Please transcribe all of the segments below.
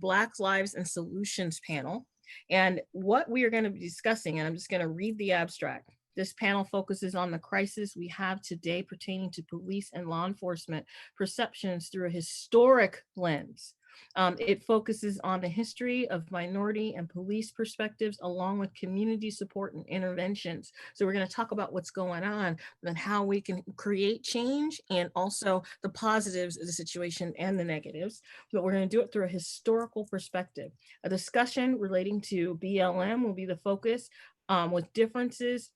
Black Lives and Solutions panel. And what we are going to be discussing, and I'm just going to read the abstract. This panel focuses on the crisis we have today pertaining to police and law enforcement perceptions through a historic lens. It focuses on the history of minority and police perspectives, along with community support and interventions. So we're going to talk about what's going on and how we can create change, and also the positives of the situation and the negatives. But we're going to do it through a historical perspective. A discussion relating to BLM will be the focus, with differences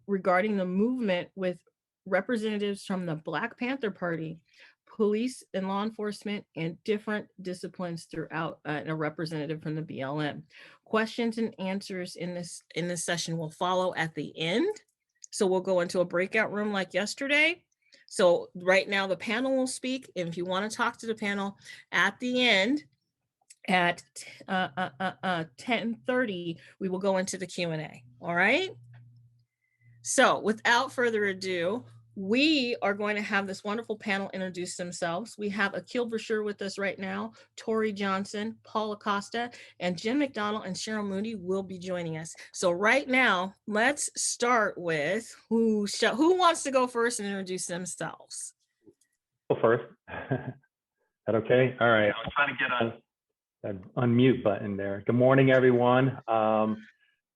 regarding the movement with representatives from the Black Panther Party, police and law enforcement, and different disciplines throughout, and a representative from the BLM. Questions and answers in this session will follow at the end. So we'll go into a breakout room like yesterday. So right now the panel will speak. And if you want to talk to the panel at the end, at 10:30, we will go into the Q&A. All right. So without further ado, we are going to have this wonderful panel introduce themselves. We have Aquil with us right now, Tory Johnson, Paul Acosta, and Jim McDonnell and Cheryl Moody will be joining us. So right now, let's start with who wants to go first and introduce themselves? Go first. Is that okay? All right. I was trying to get on that unmute button there. Good morning, everyone.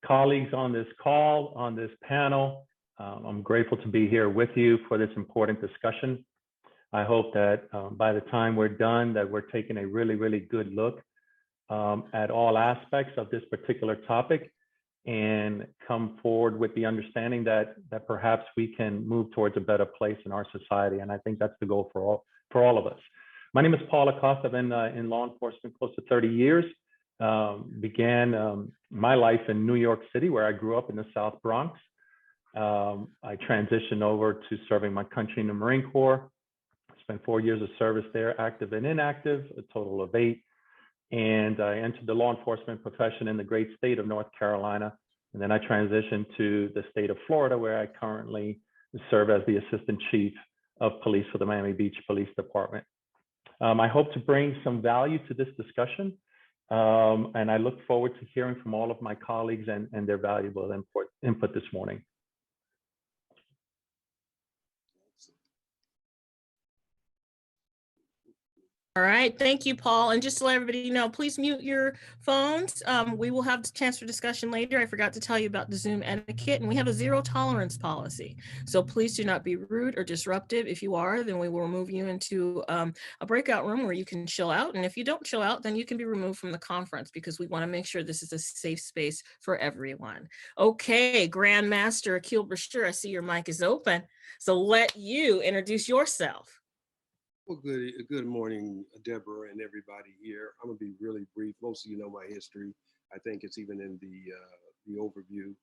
Colleagues on this call, on this panel. I'm grateful to be here with you for this important discussion. I hope that by the time we're done, that we're taking a really, really good look at all aspects of this particular topic and come forward with the understanding that perhaps we can move towards a better place in our society. And I think that's the goal for all of us. My name is Paul Acosta. I've been in law enforcement close to 30 years. Began my life in New York City, where I grew up in the South Bronx. I transitioned over to serving my country in the Marine Corps. Spent 4 years of service there, active and inactive, a total of 8. And I entered the law enforcement profession in the great state of North Carolina. And then I transitioned to the state of Florida, where I currently serve as the Assistant Chief of Police for the Miami Beach Police Department. I hope to bring some value to this discussion. And I look forward to hearing from all of my colleagues and their valuable input this morning. All right, thank you, Paul. And just to let everybody know, please mute your phones. We will have the chance for discussion later. I forgot to tell you about the Zoom etiquette, and we have a zero tolerance policy. So please do not be rude or disruptive. If you are, then we will move you into a breakout room where you can chill out. And if you don't chill out, then you can be removed from the conference, because we want to make sure this is a safe space for everyone. Okay, Grandmaster Aquil Basheer, I see your mic is open. So let you introduce yourself. Well, good morning, Debra and everybody here. I'm gonna be really brief. Most of you know my history. I think it's even in the overview.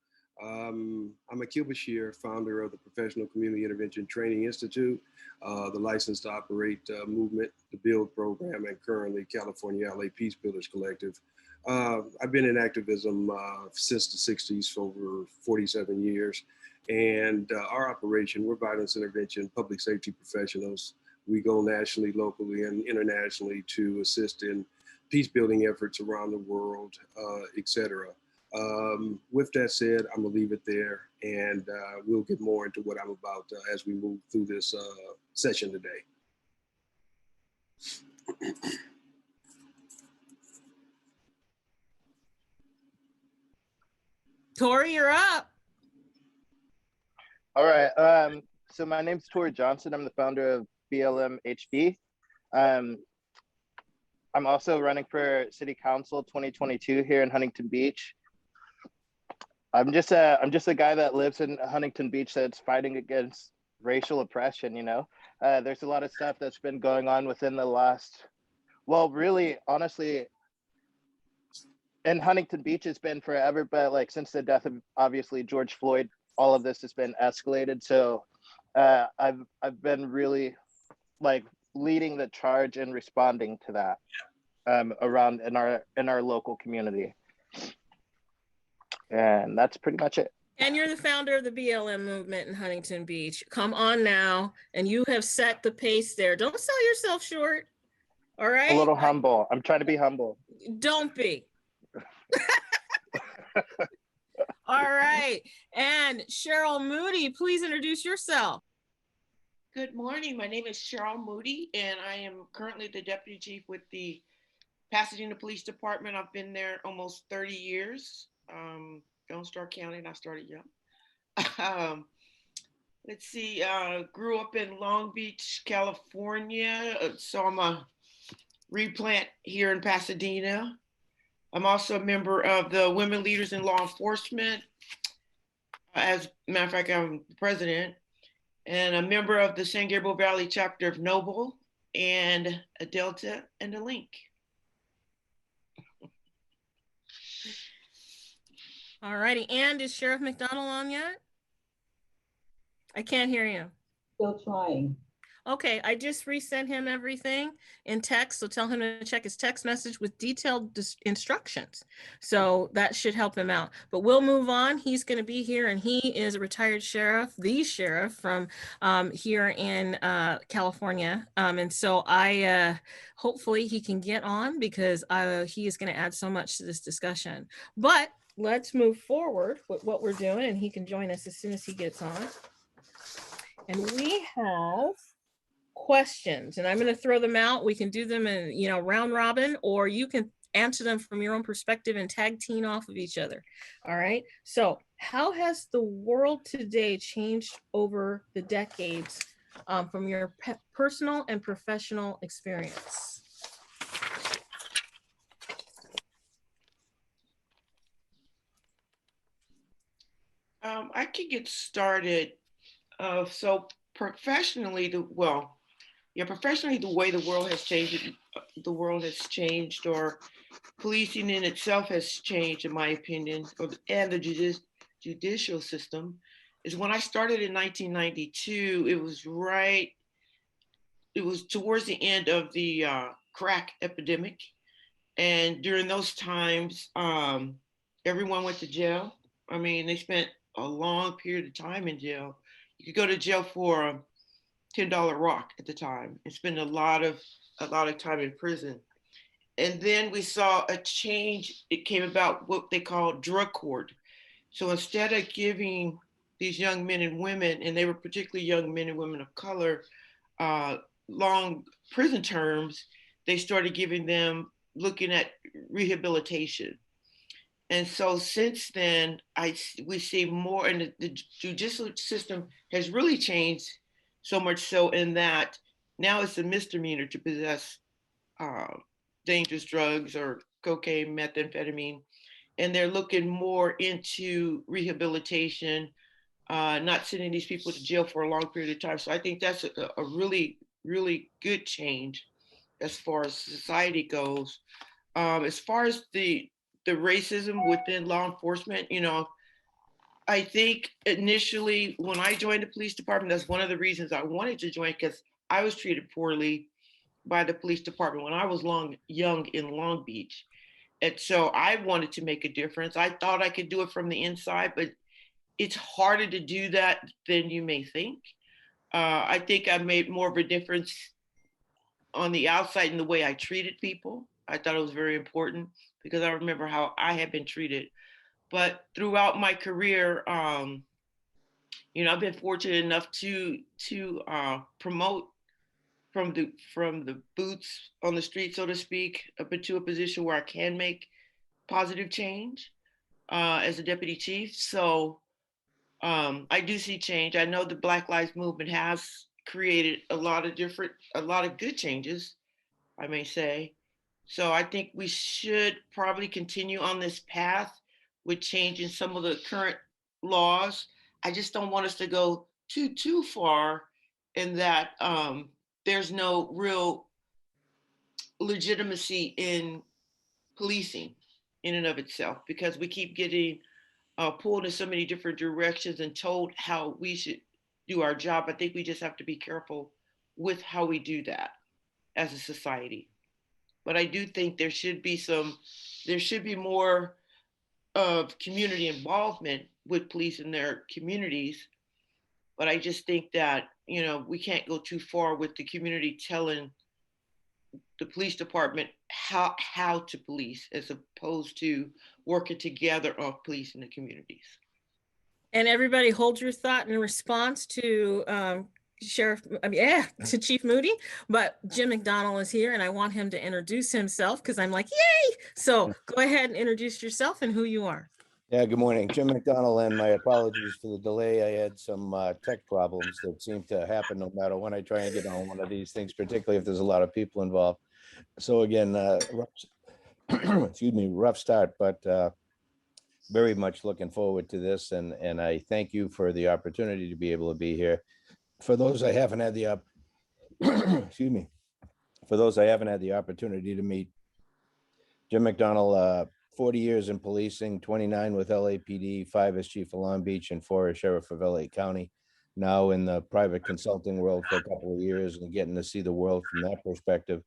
I'm Aquil Basheer, founder of the Professional Community Intervention Training Institute, the License to Operate movement, the BUILD program, and currently California LA Peace Builders Collective. I've been in activism since the 60s for over 47 years. And our operation, we're violence intervention, public safety professionals. We go nationally, locally, and internationally to assist in peace building efforts around the world, et cetera. With that said, I'm gonna leave it there, and we'll get more into what I'm about as we move through this session today. Tory, you're up. All right, so my name's Tory Johnson. I'm the founder of BLM HB. I'm also running for City Council 2022 here in Huntington Beach. I'm just a guy that lives in Huntington Beach that's fighting against racial oppression, you know. There's a lot of stuff that's been going on within the last, well, really, honestly, in Huntington Beach it's been forever, but like since the death of obviously George Floyd, all of this has been escalated. So I've been really like leading the charge and responding to that around in our local community. And that's pretty much it. And you're the founder of the BLM movement in Huntington Beach. Come on now. And you have set the pace there. Don't sell yourself short. All right. A little humble. I'm trying to be humble. Don't be. All right. And Cheryl Moody, please introduce yourself. Good morning. My name is Cheryl Moody, and I am currently the deputy chief with the Pasadena Police Department. I've been there almost 30 years. Don't start counting. I started young. Let's see. Grew up in Long Beach, California. So I'm a replant here in Pasadena. I'm also a member of the Women Leaders in Law Enforcement. As a matter of fact, I'm the president, and a member of the San Gabriel Valley chapter of Noble, and a Delta and a Link. All righty. And is Sheriff McDonnell on yet? I can't hear you. Still trying. Okay, I just resent him everything in text, so tell him to check his text message with detailed instructions. So that should help him out. But we'll move on. He's going to be here, and he is a retired sheriff, the sheriff from here in California. And so hopefully he can get on, because he is going to add so much to this discussion. But let's move forward with what we're doing, and he can join us as soon as he gets on. And we have questions, and I'm going to throw them out. We can do them in, round robin, or you can answer them from your own perspective and tag team off of each other. All right. So how has the world today changed over the decades from your personal and professional experience? I can get started. So professionally, professionally, the way the world has changed, or policing in itself has changed, in my opinion, and the judicial system, is when I started in 1992. It was towards the end of the crack epidemic, and during those times, everyone went to jail. I mean, they spent a long period of time in jail. You could go to jail for a $10 rock at the time and spend a lot of time in prison. And then we saw a change. It came about, what they call drug court. So instead of giving these young men and women, and they were particularly young men and women of color, long prison terms, they started giving them, looking at rehabilitation. And so since then, we see more, and the judicial system has really changed, so much so in that now it's a misdemeanor to possess dangerous drugs or cocaine, methamphetamine, and they're looking more into rehabilitation, not sending these people to jail for a long period of time. So I think that's a really, really good change as far as society goes. As far as the racism within law enforcement, I think initially when I joined the police department, that's one of the reasons I wanted to join, because I was treated poorly by the police department when I was young in Long Beach. And so I wanted to make a difference. I thought I could do it from the inside, but it's harder to do that than you may think. I think I made more of a difference on the outside in the way I treated people. I thought it was very important, because I remember how I had been treated. But throughout my career, I've been fortunate enough to promote from the boots on the street, so to speak, up into a position where I can make positive change as a deputy chief. So I do see change. I know the Black Lives Movement has created a lot of good changes, I may say. So I think we should probably continue on this path with changing some of the current laws. I just don't want us to go too far in that there's no real legitimacy in policing in and of itself, because we keep getting pulled in so many different directions and told how we should do our job. I think we just have to be careful with how we do that as a society. But I do think there should be more of community involvement with police in their communities. But I just think that, we can't go too far with the community telling the police department how to police as opposed to working together on policing the communities. And everybody hold your thought in response to to Chief Moody, but Jim McDonnell is here and I want him to introduce himself because I'm like, yay! So go ahead and introduce yourself and who you are. Yeah, good morning. Jim McDonnell, and my apologies for the delay. I had some tech problems that seem to happen no matter when I try and get on one of these things, particularly if there's a lot of people involved. So again, excuse me, rough start, but very much looking forward to this. And I thank you for the opportunity to be able to be here. For those I haven't had the excuse me, for those I haven't had the opportunity to meet, Jim McDonnell, 40 years in policing, 29 with LAPD, 5 as chief of Long Beach, and 4 as sheriff of LA County. Now in the private consulting world for a couple of years and getting to see the world from that perspective.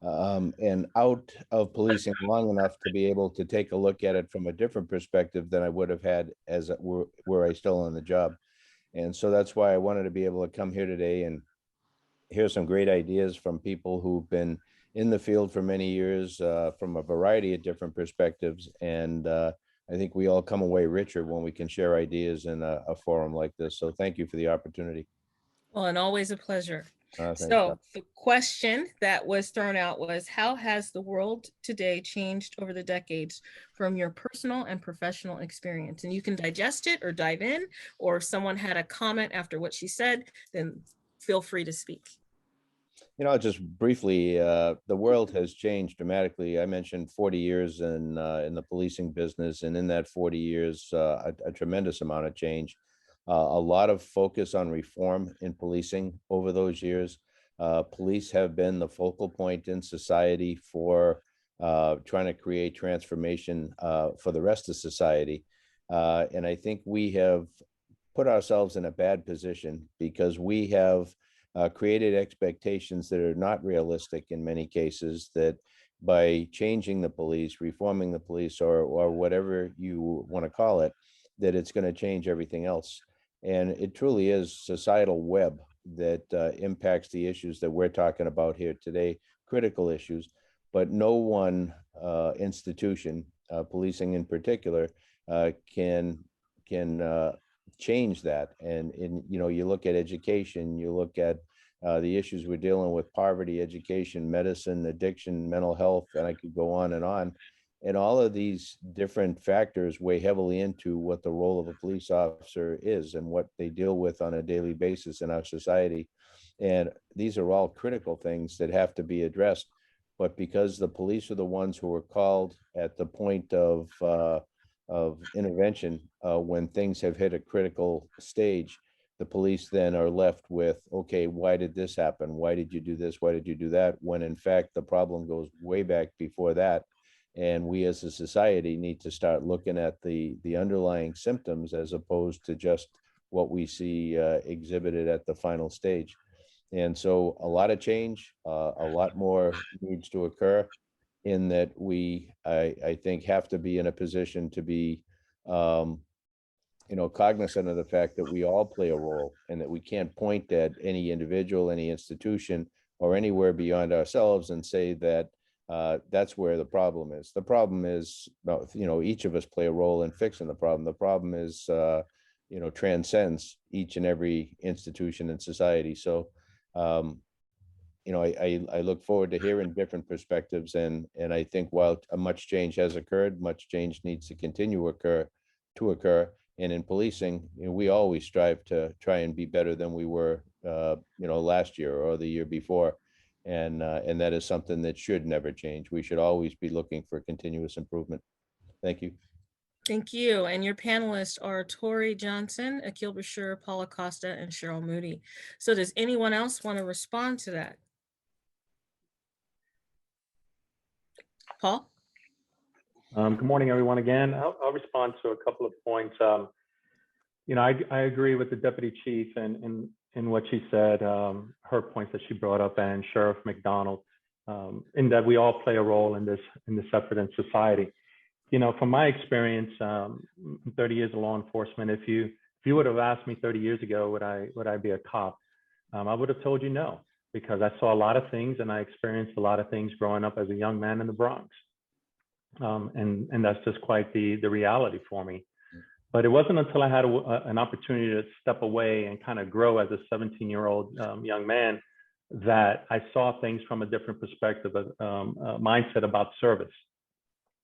And out of policing long enough to be able to take a look at it from a different perspective than I would have had as were I still on the job. And so that's why I wanted to be able to come here today and hear some great ideas from people who've been in the field for many years from a variety of different perspectives. And I think we all come away richer when we can share ideas in a forum like this. So thank you for the opportunity. Well, and always a pleasure. Thanks, So the question that was thrown out was, how has the world today changed over the decades from your personal and professional experience? And you can digest it or dive in, or if someone had a comment after what she said, then feel free to speak. You know, just briefly, the world has changed dramatically. I mentioned 40 years in the policing business, and in that 40 years, a tremendous amount of change. A lot of focus on reform in policing over those years. Police have been the focal point in society for trying to create transformation for the rest of society. And I think we have put ourselves in a bad position because we have created expectations that are not realistic in many cases, that by changing the police, reforming the police, or whatever you want to call it, that it's going to change everything else. And it truly is societal web that impacts the issues that we're talking about here today, critical issues, but no one institution, policing in particular, can change that. And you know, you look at education, you look at the issues we're dealing with: poverty, education, medicine, addiction, mental health, and I could go on. And all of these different factors weigh heavily into what the role of a police officer is and what they deal with on a daily basis in our society. And these are all critical things that have to be addressed. But because the police are the ones who are called at the point of intervention, when things have hit a critical stage, the police then are left with, okay, why did this happen? Why did you do this? Why did you do that? When in fact, the problem goes way back before that. And we as a society need to start looking at the underlying symptoms as opposed to just what we see exhibited at the final stage. And so a lot of change, a lot more needs to occur, in that I think, have to be in a position to be cognizant of the fact that we all play a role, and that we can't point at any individual, any institution, or anywhere beyond ourselves and say that that's where the problem is. The problem is, each of us play a role in fixing the problem. The problem is, transcends each and every institution in society. So, I look forward to hearing different perspectives, and I think while much change has occurred, much change needs to continue to occur. And in policing, we always strive to try and be better than we were, last year or the year before. And that is something that should never change. We should always be looking for continuous improvement. Thank you. Thank you. And your panelists are Tory Johnson, Aquil, Basheer, Acosta, and Cheryl Moody. So does anyone else want to respond to that? Paul? Good morning, everyone. Again, I'll respond to a couple of points. I agree with the deputy chief and what she said, her points that she brought up, and Sheriff McDonnell, in that we all play a role in this effort in society. From my experience, 30 years of law enforcement, if you would have asked me 30 years ago, would I be a cop? I would have told you no. because I saw a lot of things and I experienced a lot of things growing up as a young man in the Bronx. And that's just quite the reality for me. But it wasn't until I had an opportunity to step away and kind of grow as a 17-year-old young man that I saw things from a different perspective, mindset about service.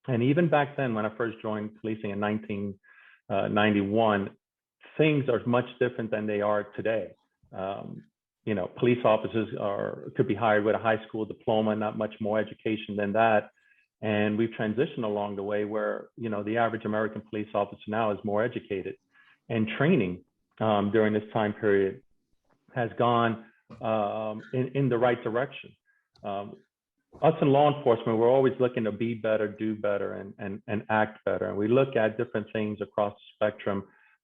And even back then, when I first joined policing in 1991, things are much different than they are today. You know, police officers could be hired with a high school diploma, not much more education than that. And we've transitioned along the way where, you know, the average American police officer now is more educated, and training during this time period has gone in the right direction. Us in law enforcement, we're always looking to be better, do better, and act better. And we look at different things across the spectrum,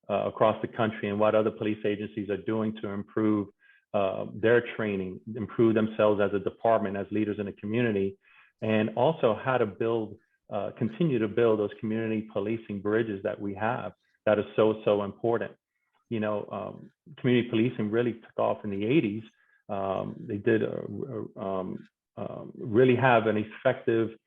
across the country, and what other police agencies are doing to improve their training, improve themselves as a department, as leaders in the community, and also how to build, continue to build those community policing bridges that we have that are so important. You know, community policing really took off in the 80s. They did really have an effective,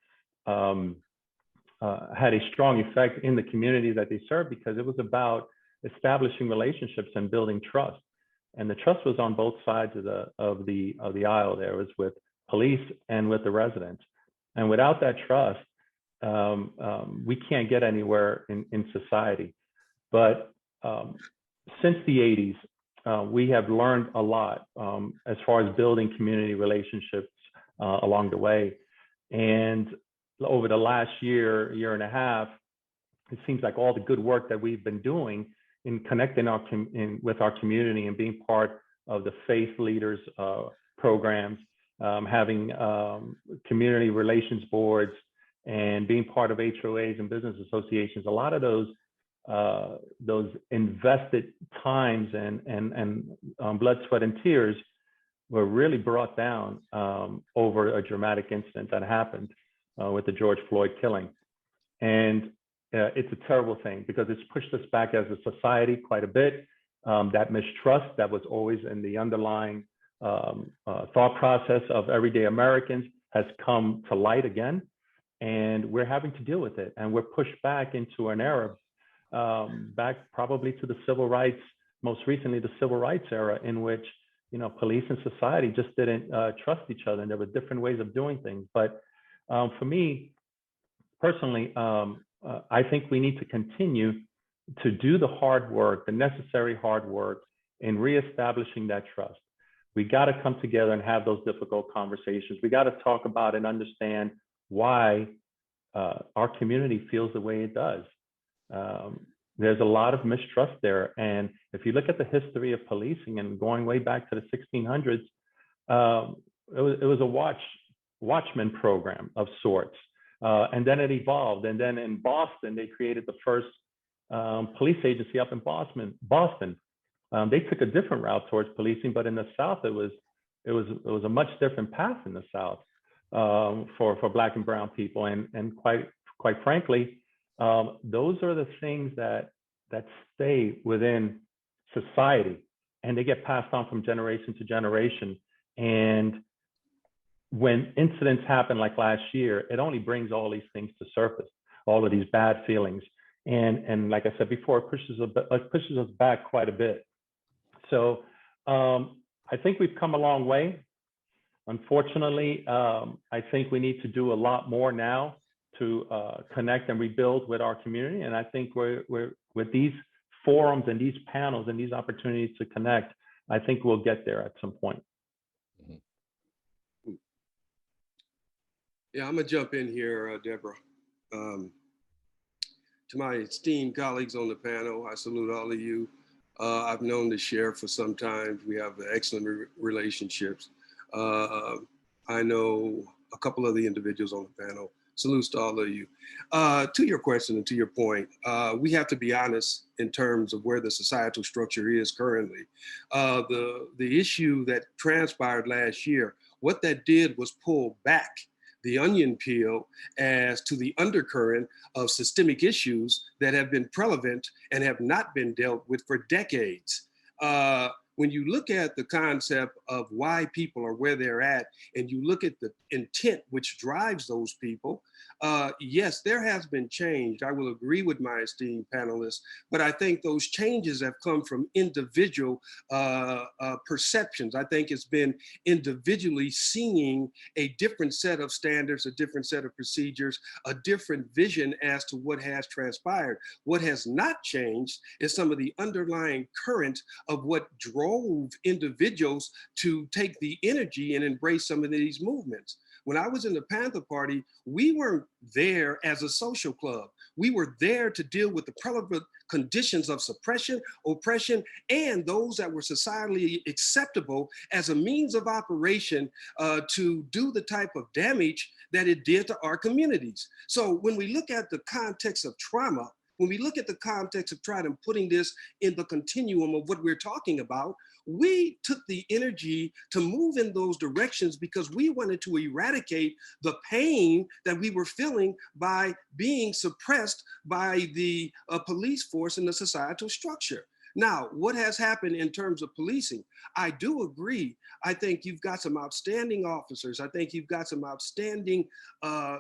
had a strong effect in the community that they served, because it was about establishing relationships and building trust. And the trust was on both sides of the aisle. There was with police and with the residents. And without that trust, we can't get anywhere in society. But since the 80s, we have learned a lot as far as building community relationships along the way. And over the last year and a half, it seems like all the good work that we've been doing in connecting with our community and being part of the faith leaders programs, having community relations boards, and being part of HOAs and business associations. A lot of those invested times and blood, sweat, and tears were really brought down over a dramatic incident that happened with the George Floyd killing. And it's a terrible thing, because it's pushed us back as a society quite a bit. That mistrust that was always in the underlying thought process of everyday Americans has come to light again, and we're having to deal with it. And we're pushed back into an era, back probably to the civil rights, most recently the civil rights era, in which, you know, police and society just didn't trust each other, and there were different ways of doing things. But for me personally, I think we need to continue to do the hard work, the necessary hard work, in reestablishing that trust. We got to come together and have those difficult conversations. We got to talk about and understand why our community feels the way it does. There's a lot of mistrust there. And if you look at the history of policing, and going way back to the 1600s, it was a watchman program of sorts. And then it evolved. And then in Boston, they created the first police agency up in Boston. They took a different route towards policing, but in the South, it was a much different path in the South for Black and brown people. And quite frankly, those are the things that stay within society, and they get passed on from generation to generation. And when incidents happen like last year, it only brings all these things to surface, all of these bad feelings. And like I said before, it pushes us back quite a bit. So I think we've come a long way. Unfortunately, I think we need to do a lot more now to connect and rebuild with our community. And I think we're with these forums and these panels and these opportunities to connect, I think we'll get there at some point. Yeah, I'm gonna jump in here, Debra. To my esteemed colleagues on the panel, I salute all of you. I've known the sheriff for some time. We have excellent relationships. I know a couple of the individuals on the panel. Salutes to all of you. To your question and to your point, we have to be honest in terms of where the societal structure is currently. The issue that transpired last year, what that did was pull back the onion peel as to the undercurrent of systemic issues that have been prevalent and have not been dealt with for decades. when you look at the concept of why people are where they're at, and you look at the intent which drives those people, yes, there has been change. I will agree with my esteemed panelists, but I think those changes have come from individual perceptions. I think it's been individually seeing a different set of standards, a different set of procedures, a different vision as to what has transpired. What has not changed is some of the underlying current of what drove individuals to take the energy and embrace some of these movements. When I was in the Panther Party, we weren't there as a social club. We were there to deal with the prevalent conditions of suppression, oppression, and those that were societally acceptable as a means of operation to do the type of damage that it did to our communities. So when we look at the context of trauma, when we look at the context of trying to putting this in the continuum of what we're talking about, we took the energy to move in those directions because we wanted to eradicate the pain that we were feeling by being suppressed by the police force and the societal structure. Now, what has happened in terms of policing? I do agree. I think you've got some outstanding officers. I think you've got some outstanding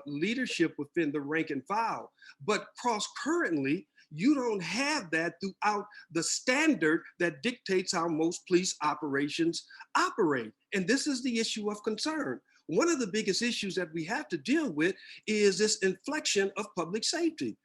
leadership within the rank and file. But cross-currently, you don't have that throughout the standard that dictates how most police operations operate. And this is the issue of concern. One of the biggest issues that we have to deal with is this inflection of public safety.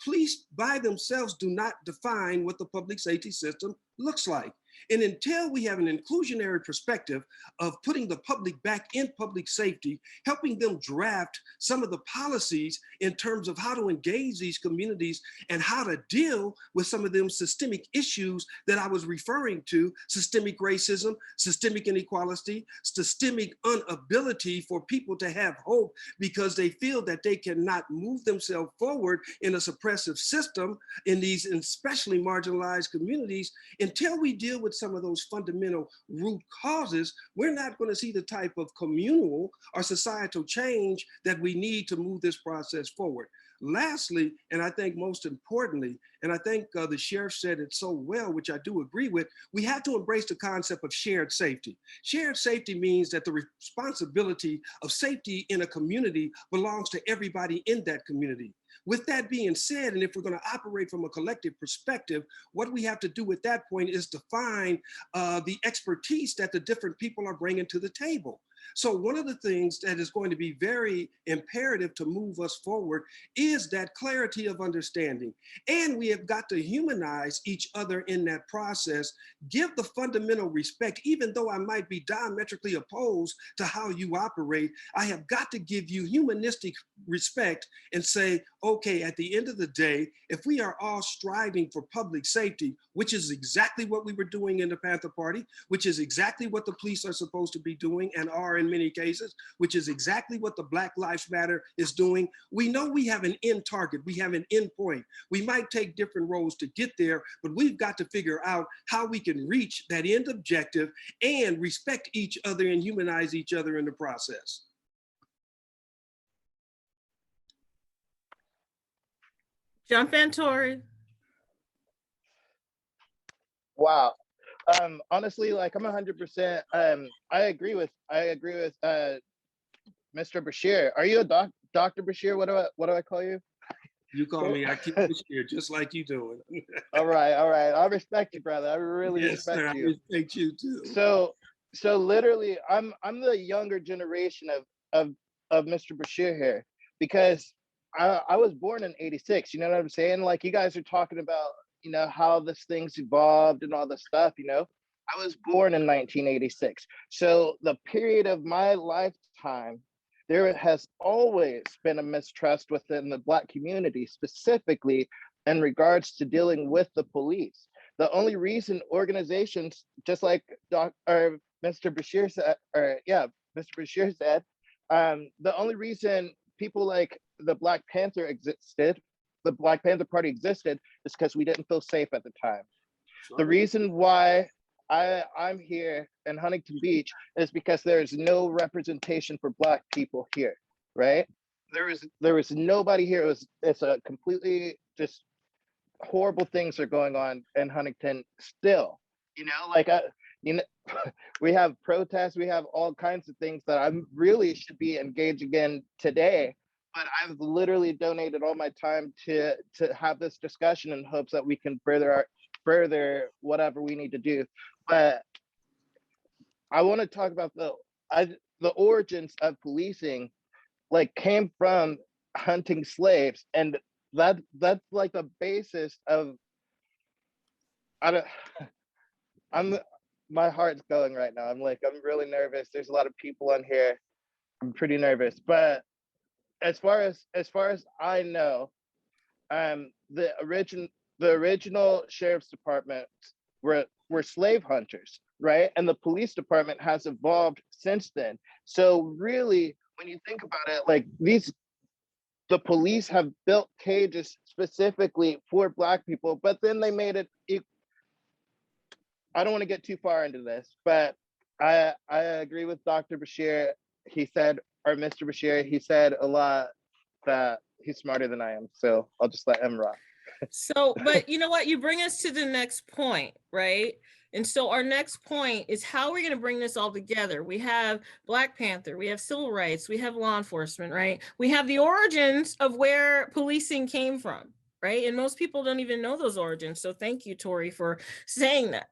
Police by themselves do not define what the public safety system looks like. And until we have an inclusionary perspective of putting the public back in public safety, helping them draft some of the policies in terms of how to engage these communities and how to deal with some of them systemic issues that I was referring to, systemic racism, systemic inequality, systemic inability for people to have hope because they feel that they cannot move themselves forward in a suppressive system in these especially marginalized communities. Until we deal with some of those fundamental root causes, we're not going to see the type of communal or societal change that we need to move this process forward. Lastly, and I think most importantly, and I think the sheriff said it so well, which I do agree with, we have to embrace the concept of shared safety. Shared safety means that the responsibility of safety in a community belongs to everybody in that community. With that being said, and if we're going to operate from a collective perspective, what we have to do at that point is define the expertise that the different people are bringing to the table. So one of the things that is going to be very imperative to move us forward is that clarity of understanding. And we have got to humanize each other in that process, give the fundamental respect, even though I might be diametrically opposed to how you operate, I have got to give you humanistic respect and say, okay, at the end of the day, if we are all striving for public safety, which is exactly what we were doing in the Panther Party, which is exactly what the police are supposed to be doing and are in many cases, which is exactly what the Black Lives Matter is doing, we know we have an end target, we have an end point. We might take different roads to get there, but we've got to figure out how we can reach that end objective and respect each other and humanize each other in the process. Jump in, Tory. Wow. Honestly, like I'm 100%. I agree with Mr. Basheer. Are you a Dr. Basheer? What do I call you? You call me Aquil Basheer, just like you doing. All right. I respect you, brother. I really respect you. I respect you too. So literally, I'm the younger generation of Mr. Basheer here because I was born in '86. You know what I'm saying? Like you guys are talking about, you know, how this thing's evolved and all this stuff, you know. I was born in 1986. So the period of my lifetime, there has always been a mistrust within the Black community, specifically in regards to dealing with the police. The only reason organizations, just like Mr. Basheer said, Mr. Basheer said, the only reason people like the Black Panther Party existed is because we didn't feel safe at the time. Sure. The reason why I'm here in Huntington Beach is because there's no representation for Black people here, right? There was nobody here. It's a completely just horrible things are going on in Huntington still. You know, like you know, we have protests, we have all kinds of things that I really should be engaging in today. But I've literally donated all my time to have this discussion in hopes that we can further whatever we need to do. But I want to talk about the origins of policing, like came from hunting slaves, and that's like the basis of. I don't. I'm. My heart's going right now. I'm really nervous. There's a lot of people on here. I'm pretty nervous, but as far as I know, the original sheriff's department were slave hunters, right? And the police department has evolved since then. So really, when you think about it, like the police have built cages specifically for Black people, but then they made it. I don't want to get too far into this, but I agree with Dr. Basheer. He said, or Mr. Basheer, he said a lot that he's smarter than I am. So I'll just let him rock. So, but you know what? You bring us to the next point, right? And so our next point is how we're going to bring this all together. We have Black Panther, we have civil rights, we have law enforcement, right? We have the origins of where policing came from, right? And most people don't even know those origins. So thank you, Tory, for saying that.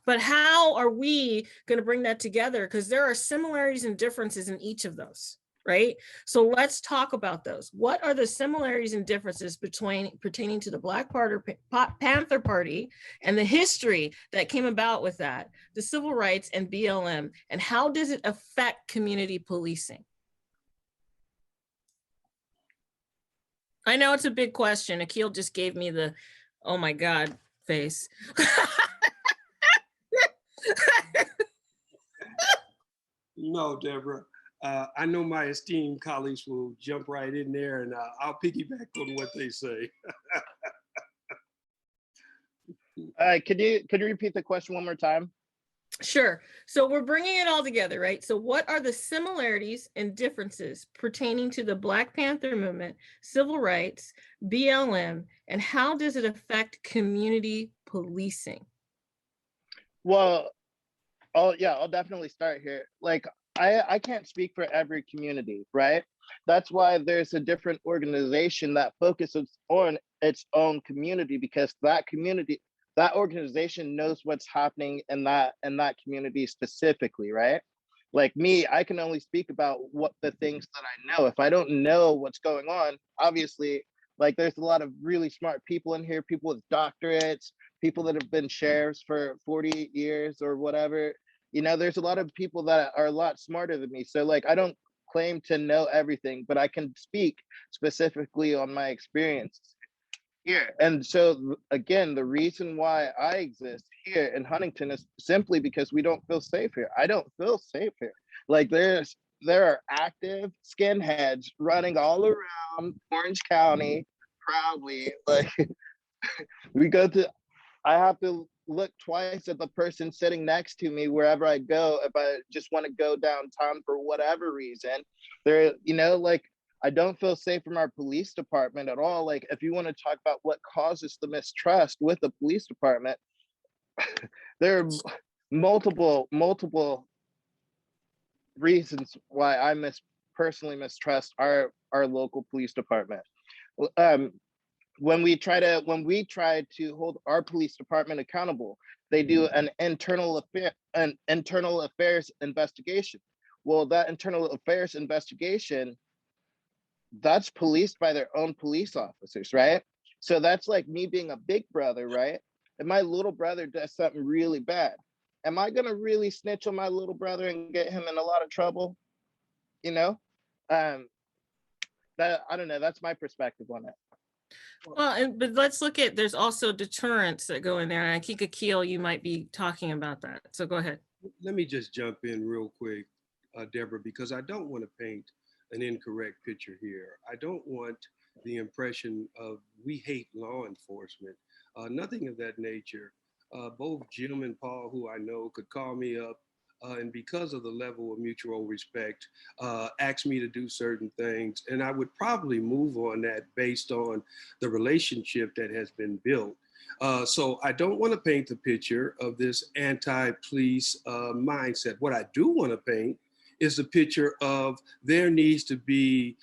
But how are we going to bring that together? Because there are similarities and differences in each of those. Right? So let's talk about those. What are the similarities and differences pertaining to the Black Panther Party and the history that came about with that, the civil rights and BLM, and how does it affect community policing? I know it's a big question. Aquil just gave me the, oh my God, face. No, Debra. I know my esteemed colleagues will jump right in there, and I'll piggyback on what they say. Could you repeat the question one more time? Sure. So we're bringing it all together, right? So what are the similarities and differences pertaining to the Black Panther movement, civil rights, BLM, and how does it affect community policing? Well, I'll definitely start here. Like, I can't speak for every community, right? That's why there's a different organization that focuses on its own community, because that organization knows what's happening in that community specifically, right? Like me, I can only speak about what the things that I know. If I don't know what's going on, obviously, like there's a lot of really smart people in here, people with doctorates, people that have been sheriffs for 40 years or whatever. You know, there's a lot of people that are a lot smarter than me. So like, I don't claim to know everything, but I can speak specifically on my experiences here. And so again, the reason why I exist here in Huntington is simply because we don't feel safe here. I don't feel safe here. Like there are active skinheads running all around Orange County proudly. Like I have to look twice at the person sitting next to me wherever I go if I just want to go downtown for whatever reason. There, you know, like I don't feel safe from our police department at all. Like if you want to talk about what causes the mistrust with the police department, there are multiple reasons why I personally mistrust our local police department. When we try to hold our police department accountable, they do an internal affairs investigation. Well, that internal affairs investigation, that's policed by their own police officers, right? So that's like me being a big brother, right? If my little brother does something really bad, am I gonna really snitch on my little brother and get him in a lot of trouble? You know, that I don't know. That's my perspective on it. Well, but let's look at, there's also deterrents that go in there. And I think Aquil, you might be talking about that. So go ahead. Let me just jump in real quick, Debra, because I don't want to paint an incorrect picture here. I don't want the impression of we hate law enforcement, nothing of that nature. Both Jim and Paul, who I know, could call me up and because of the level of mutual respect, ask me to do certain things. And I would probably move on that based on the relationship that has been built. So I don't want to paint the picture of this anti-police mindset. What I do want to paint is the picture of there needs to be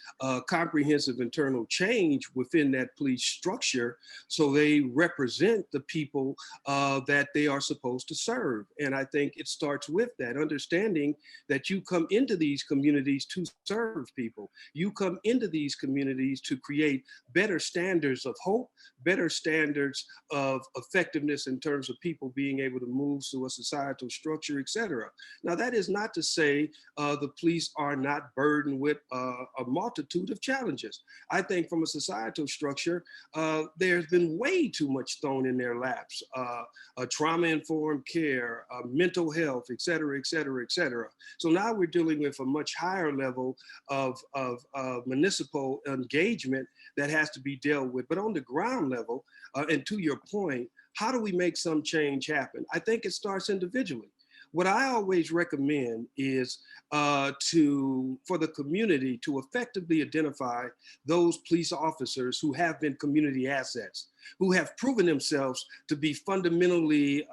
comprehensive internal change within that police structure so they represent the people that they are supposed to serve. And I think it starts with that understanding that you come into these communities to serve people. You come into these communities to create better standards of hope, better standards of effectiveness in terms of people being able to move through a societal structure, et cetera. Now, that is not to say the police are not burdened with a multitude of challenges. I think from a societal structure, there's been way too much thrown in their laps. Trauma-informed care, mental health, et cetera, et cetera, et cetera. So now we're dealing with a much higher level of municipal engagement that has to be dealt with. But on the ground level, and to your point, how do we make some change happen? I think it starts individually. What I always recommend is for the community to effectively identify those police officers who have been community assets, who have proven themselves to be fundamentally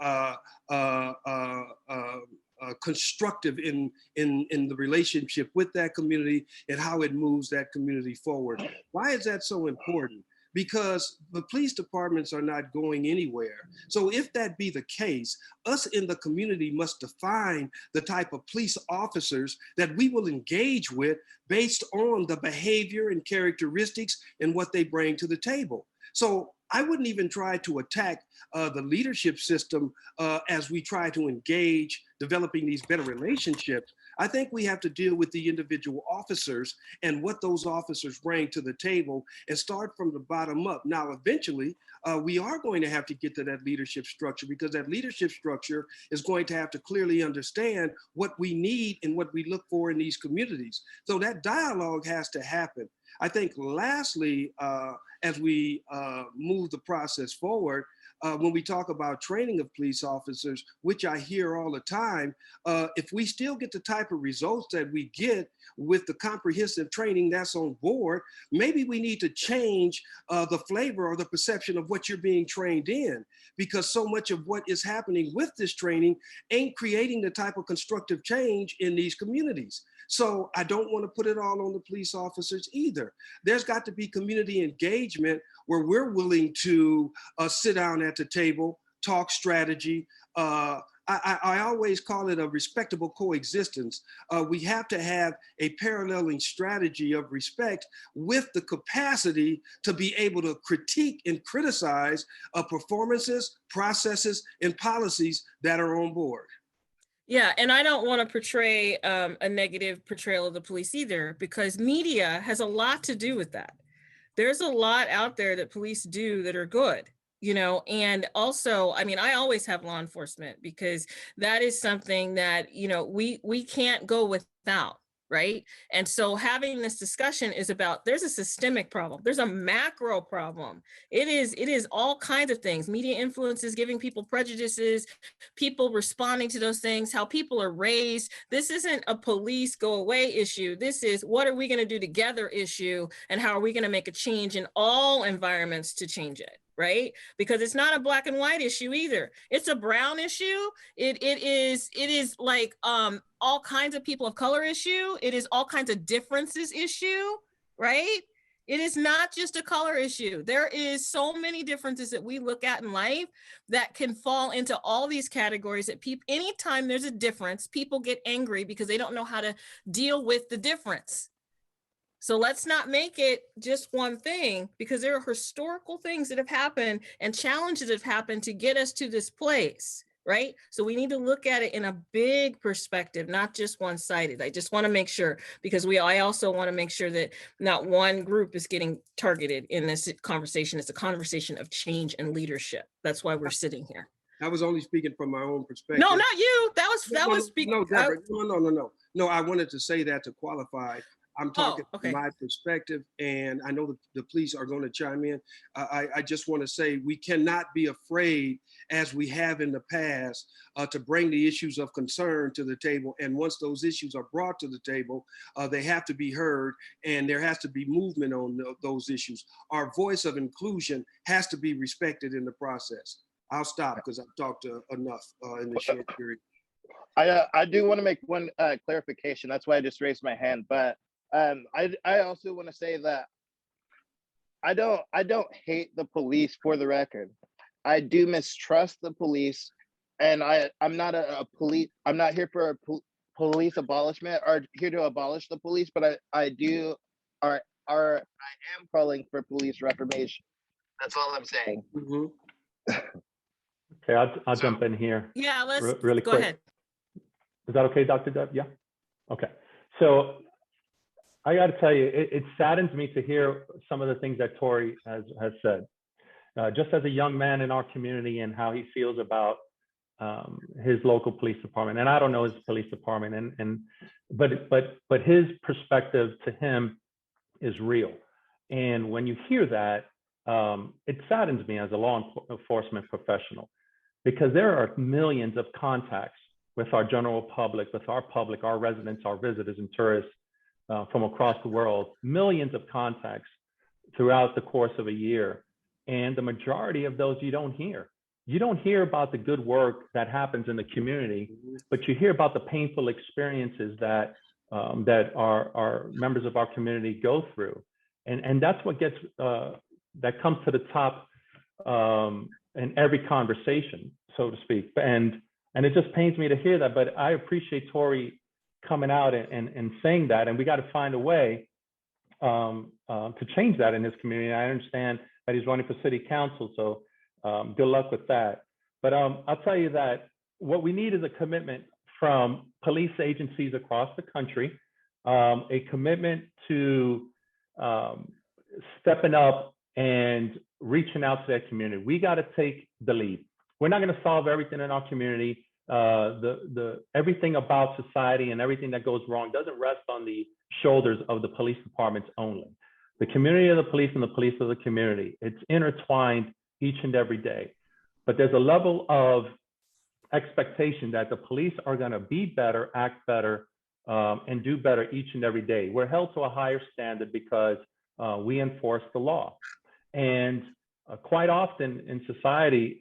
constructive in the relationship with that community and how it moves that community forward. Why is that so important? Because the police departments are not going anywhere. So if that be the case, us in the community must define the type of police officers that we will engage with based on the behavior and characteristics and what they bring to the table. So I wouldn't even try to attack the leadership system as we try to engage developing these better relationships. I think we have to deal with the individual officers and what those officers bring to the table and start from the bottom up. Now, eventually, we are going to have to get to that leadership structure because that leadership structure is going to have to clearly understand what we need and what we look for in these communities. So that dialogue has to happen. I think lastly, as we move the process forward, when we talk about training of police officers, which I hear all the time, if we still get the type of results that we get with the comprehensive training that's on board, maybe we need to change the flavor or the perception of what you're being trained in, because so much of what is happening with this training ain't creating the type of constructive change in these communities. So I don't want to put it all on the police officers either. There's got to be community engagement where we're willing to sit down at the table, talk strategy. I always call it a respectable coexistence. We have to have a paralleling strategy of respect with the capacity to be able to critique and criticize performances, processes, and policies that are on board. Yeah, and I don't want to portray a negative portrayal of the police either, because media has a lot to do with that. There's a lot out there that police do that are good, you know, and also, I mean, I always have law enforcement because that is something that, you know, we can't go without. Right. And so having this discussion is about, there's a systemic problem. There's a macro problem. It is all kinds of things. Media influences, giving people prejudices, people responding to those things, how people are raised. This isn't a police go away issue. This is what are we going to do together issue, and how are we going to make a change in all environments to change it. Right? Because it's not a black and white issue either. It's a brown issue. It is like all kinds of people of color issue. It is all kinds of differences issue, right? It is not just a color issue. There is so many differences that we look at in life that can fall into all these categories that people, anytime there's a difference, people get angry because they don't know how to deal with the difference. So let's not make it just one thing, because there are historical things that have happened and challenges that have happened to get us to this place, right? So we need to look at it in a big perspective, not just one-sided. I just want to make sure, because I also want to make sure that not one group is getting targeted in this conversation. It's a conversation of change and leadership. That's why we're sitting here. I was only speaking from my own perspective. No, not you. That was speaking. No, Debra, no. No, I wanted to say that to qualify I'm talking okay. from my perspective, and I know that the police are going to chime in. I just want to say we cannot be afraid, as we have in the past, to bring the issues of concern to the table. And once those issues are brought to the table, they have to be heard, and there has to be movement on those issues. Our voice of inclusion has to be respected in the process. I'll stop because I've talked enough in this short period. I do want to make one clarification. That's why I just raised my hand. But I also want to say that I don't hate the police, for the record. I do mistrust the police, and I'm not a police. I'm not here for a police abolishment or here to abolish the police. But I am calling for police reformation. That's all I'm saying. Mm-hmm. Okay, I'll jump in here. Yeah, let's really go quick. ahead. Is that okay, Dr. Deb? Yeah. Okay. So I got to tell you, it saddens me to hear some of the things that Tory has said. Just as a young man in our community and how he feels about his local police department, and I don't know his police department, but his perspective to him is real. And when you hear that, it saddens me as a law enforcement professional, because there are millions of contacts with our general public, with our public, our residents, our visitors and tourists from across the world, millions of contacts throughout the course of a year. And the majority of those you don't hear. You don't hear about the good work that happens in the community, but you hear about the painful experiences that our members of our community go through. And that's what gets, that comes to the top in every conversation, so to speak. And it just pains me to hear that, but I appreciate Tory coming out and saying that, and we got to find a way to change that in his community. I understand that he's running for city council, so good luck with that. But I'll tell you that what we need is a commitment from police agencies across the country, a commitment to stepping up and reaching out to that community. We got to take the lead. We're not going to solve everything in our community. Everything about society and everything that goes wrong doesn't rest on the shoulders of the police departments only. The community of the police and the police of the community, it's intertwined each and every day. But there's a level of expectation that the police are going to be better, act better, and do better each and every day. We're held to a higher standard because we enforce the law. And quite often in society,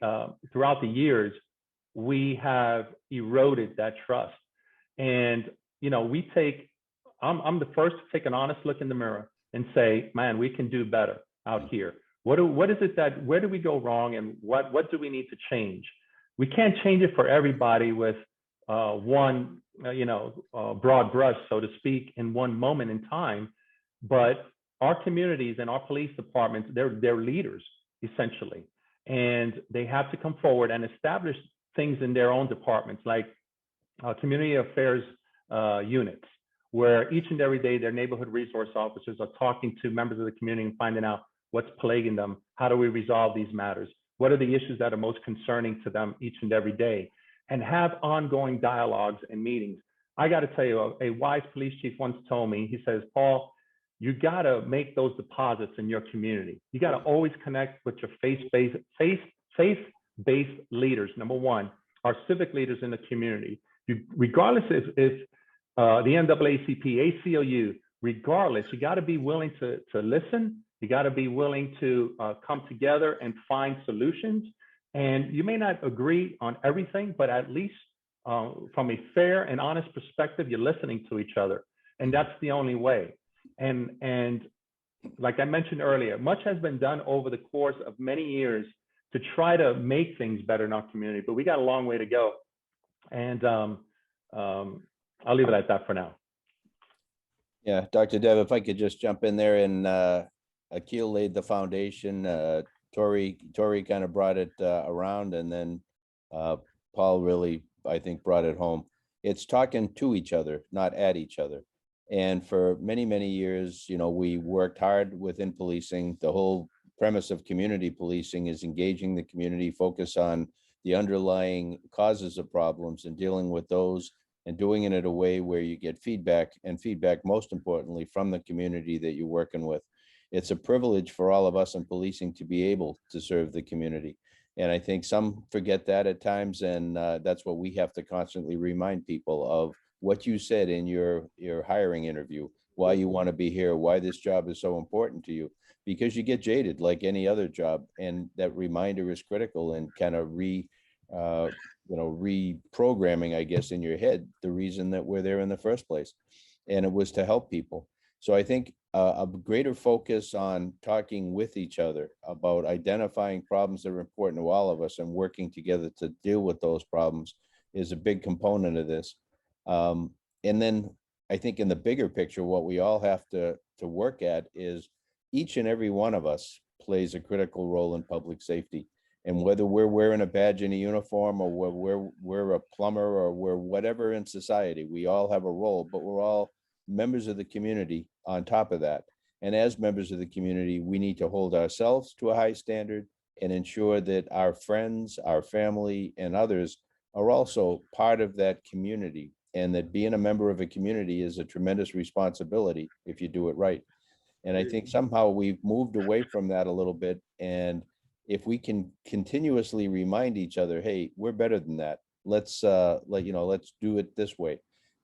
throughout the years, we have eroded that trust. And, you know, I'm the first to take an honest look in the mirror and say, man, we can do better out here. Where do we go wrong, and what do we need to change? We can't change it for everybody with one, broad brush, so to speak, in one moment in time. But our communities and our police departments, they're leaders, essentially. And they have to come forward and establish things in their own departments, like community affairs units, where each and every day their neighborhood resource officers are talking to members of the community and finding out what's plaguing them. How do we resolve these matters? What are the issues that are most concerning to them each and every day? And have ongoing dialogues and meetings. I got to tell you, a wise police chief once told me, he says, Paul, you got to make those deposits in your community. You got to always connect with your faith-based leaders. Number one, our civic leaders in the community. Regardless if the NAACP, ACLU, regardless, you got to be willing to listen. You got to be willing to come together and find solutions. And you may not agree on everything, but at least from a fair and honest perspective, you're listening to each other. And that's the only way. And like I mentioned earlier, much has been done over the course of many years to try to make things better in our community, but we got a long way to go. And I'll leave it at that for now. Yeah, Dr. Deb, if I could just jump in there, and Aquil laid the foundation. Tory kind of brought it around, and then Paul really, I think, brought it home. It's talking to each other, not at each other. And for many, many years, we worked hard within policing. The whole premise of community policing is engaging the community, focus on the underlying causes of problems and dealing with those, and doing it in a way where you get feedback, and feedback, most importantly, from the community that you're working with. It's a privilege for all of us in policing to be able to serve the community. And I think some forget that at times, and that's what we have to constantly remind people of what you said in your hiring interview, why you want to be here, why this job is so important to you, because you get jaded like any other job. And that reminder is critical and kind of reprogramming, I guess, in your head, the reason that we're there in the first place. And it was to help people. So I think a greater focus on talking with each other about identifying problems that are important to all of us and working together to deal with those problems is a big component of this. And then I think in the bigger picture, what we all have to work at is each and every one of us plays a critical role in public safety. And whether we're wearing a badge and a uniform, or we're a plumber, or we're whatever in society, we all have a role, but we're all members of the community on top of that. And as members of the community, we need to hold ourselves to a high standard and ensure that our friends, our family, and others are also part of that community, and that being a member of a community is a tremendous responsibility if you do it right. And I think somehow we've moved away from that a little bit. And if we can continuously remind each other, hey, we're better than that. Let's let's do it this way.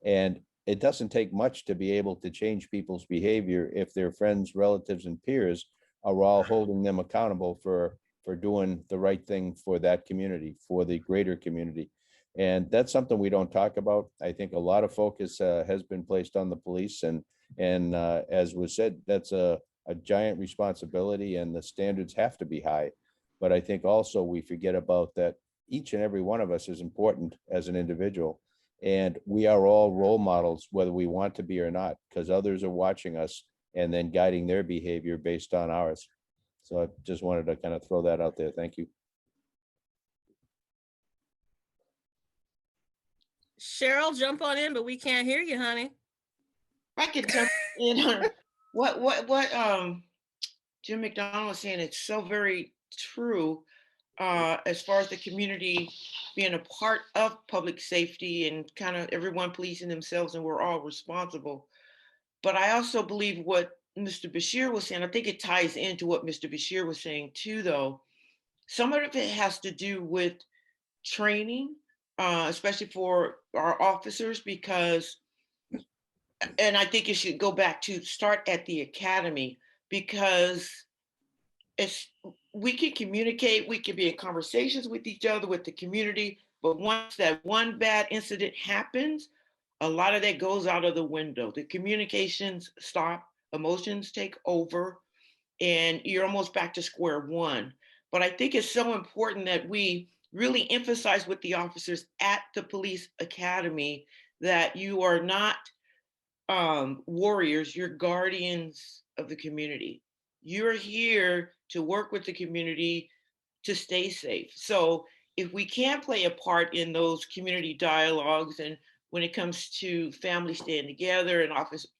And it doesn't take much to be able to change people's behavior if their friends, relatives, and peers are all holding them accountable for doing the right thing for that community, for the greater community. And that's something we don't talk about. I think a lot of focus has been placed on the police, and as was said, that's a giant responsibility, and the standards have to be high. But I think also we forget about that each and every one of us is important as an individual, and we are all role models, whether we want to be or not, because others are watching us and then guiding their behavior based on ours. So I just wanted to kind of throw that out there. Thank you. Cheryl, jump on in, but we can't hear you, honey. I could jump in on what Jim McDonnell was saying. It's so very true as far as the community being a part of public safety and kind of everyone policing themselves, and we're all responsible. But I also believe what Mr. Basheer was saying, I think it ties into what Mr. Basheer was saying too, though. Some of it has to do with training, especially for our officers, because, and I think it should go back to start at the academy, because we can communicate, we can be in conversations with each other, with the community, but once that one bad incident happens, a lot of that goes out of the window. The communications stop, emotions take over, and you're almost back to square one. But I think it's so important that we really emphasize with the officers at the police academy that you are not warriors, you're guardians of the community. You're here to work with the community to stay safe. So if we can play a part in those community dialogues, and when it comes to families staying together and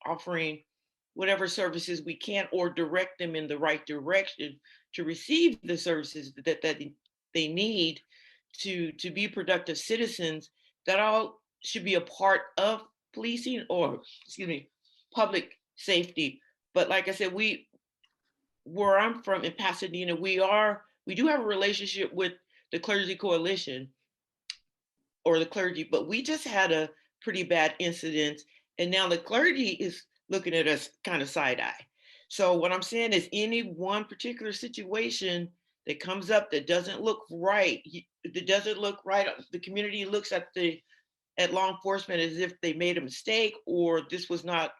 offering whatever services we can, or direct them in the right direction to receive the services that they need to be productive citizens, that all should be a part of policing, or excuse me, public safety. But like I said, where I'm from in Pasadena, we do have a relationship with the Clergy Coalition, or the clergy, but we just had a pretty bad incident, and now the clergy is looking at us kind of side eye. So what I'm saying is, any one particular situation that comes up that doesn't look right, the community looks at law enforcement as if they made a mistake, or this was not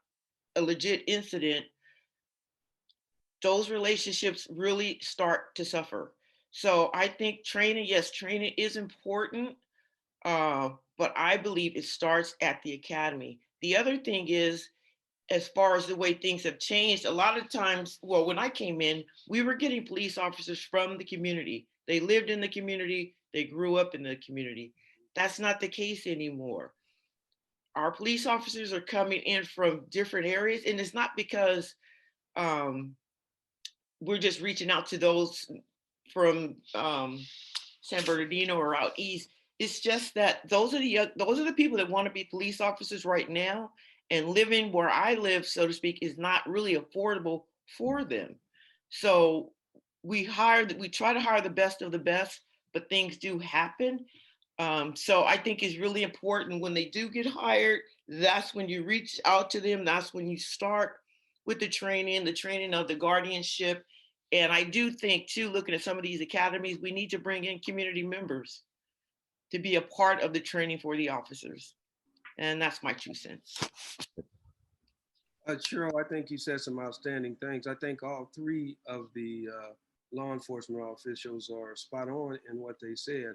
a legit incident. Those relationships really start to suffer. So I think training, yes, training is important, but I believe it starts at the academy. The other thing is, as far as the way things have changed, a lot of times, well, when I came in, we were getting police officers from the community. They lived in the community, they grew up in the community. That's not the case anymore. Our police officers are coming in from different areas, and it's not because we're just reaching out to those from San Bernardino or out east. It's just that those are the people that want to be police officers right now, and living where I live, so to speak, is not really affordable for them. So we try to hire the best of the best, but things do happen. So I think it's really important when they do get hired, that's when you reach out to them. That's when you start with the training of the guardianship. And I do think too, looking at some of these academies, we need to bring in community members to be a part of the training for the officers. And that's my 2 cents. Cheryl, I think you said some outstanding things. I think all 3 of the law enforcement officials are spot on in what they said.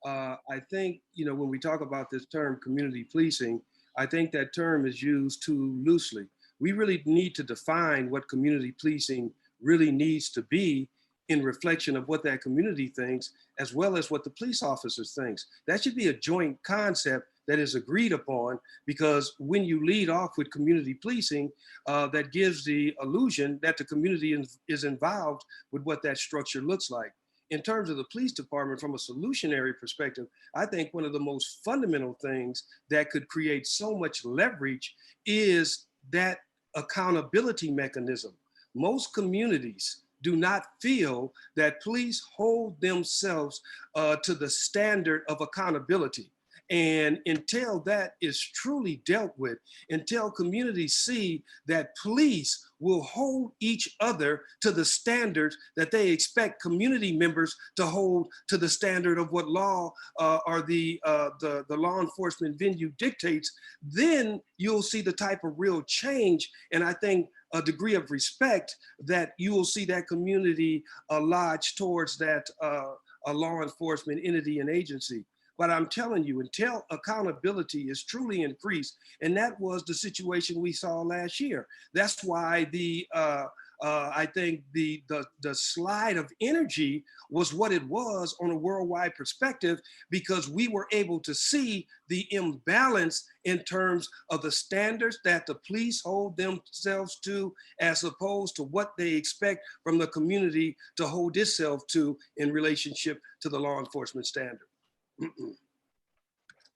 I think, when we talk about this term community policing, I think that term is used too loosely. We really need to define what community policing really needs to be in reflection of what that community thinks, as well as what the police officers thinks. That should be a joint concept that is agreed upon, because when you lead off with community policing, that gives the illusion that the community is involved with what that structure looks like. In terms of the police department, from a solutionary perspective, I think one of the most fundamental things that could create so much leverage is that accountability mechanism. Most communities do not feel that police hold themselves to the standard of accountability. And until that is truly dealt with, until communities see that police will hold each other to the standards that they expect community members to hold to the standard of what law or the law enforcement venue dictates, then you'll see the type of real change. And I think a degree of respect that you will see that community lodge towards that a law enforcement entity and agency. But I'm telling you, until accountability is truly increased, and that was the situation we saw last year. That's why I think the slide of energy was what it was on a worldwide perspective, because we were able to see the imbalance in terms of the standards that the police hold themselves to, as opposed to what they expect from the community to hold itself to in relationship to the law enforcement standard.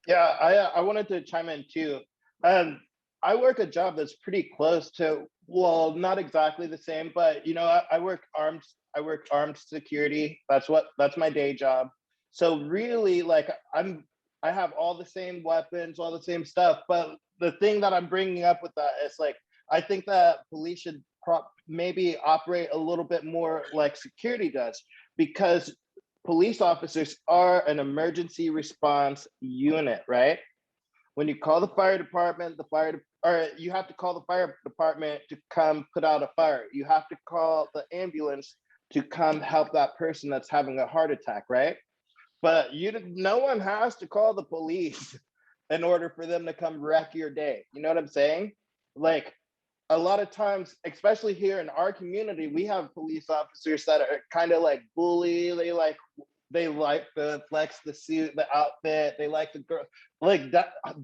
Yeah, I wanted to chime in too. I work a job that's pretty close to, well, not exactly the same, but I work armed security. That's my day job. So really, like, I have all the same weapons, all the same stuff. But the thing that I'm bringing up with that is, like, I think that police should maybe operate a little bit more like security does, because police officers are an emergency response unit, right? When you call the fire department, you have to call the fire department to come put out a fire. You have to call the ambulance to come help that person that's having a heart attack, right? But no one has to call the police in order for them to come wreck your day. You know what I'm saying? Like, a lot of times, especially here in our community, we have police officers that are kind of like bully. They like the flex, the suit, the outfit. They like the girl. Like,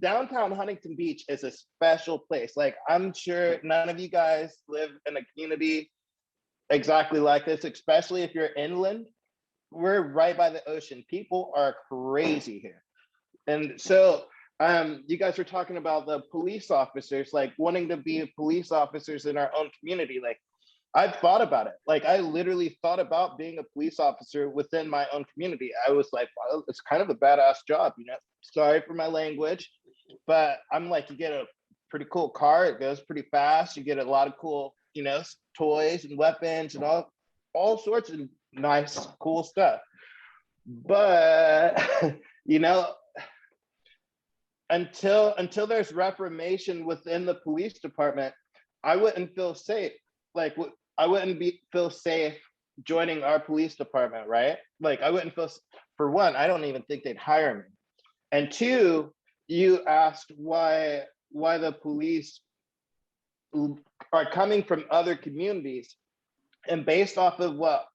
downtown Huntington Beach is a special place. Like, I'm sure none of you guys live in a community exactly like this, especially if you're inland. We're right by the ocean. People are crazy here. And so you guys were talking about the police officers, like wanting to be police officers in our own community. Like, I've thought about it. Like, I literally thought about being a police officer within my own community. I was like, well, it's kind of a badass job, Sorry for my language, but I'm like, you get a pretty cool car. It goes pretty fast. You get a lot of cool, toys and weapons and all sorts of nice, cool stuff. But, until there's reformation within the police department, I wouldn't feel safe. Like, I wouldn't feel safe joining our police department, right? Like, I wouldn't feel, for one, I don't even think they'd hire me. And two, you asked why the police are coming from other communities. And based off of what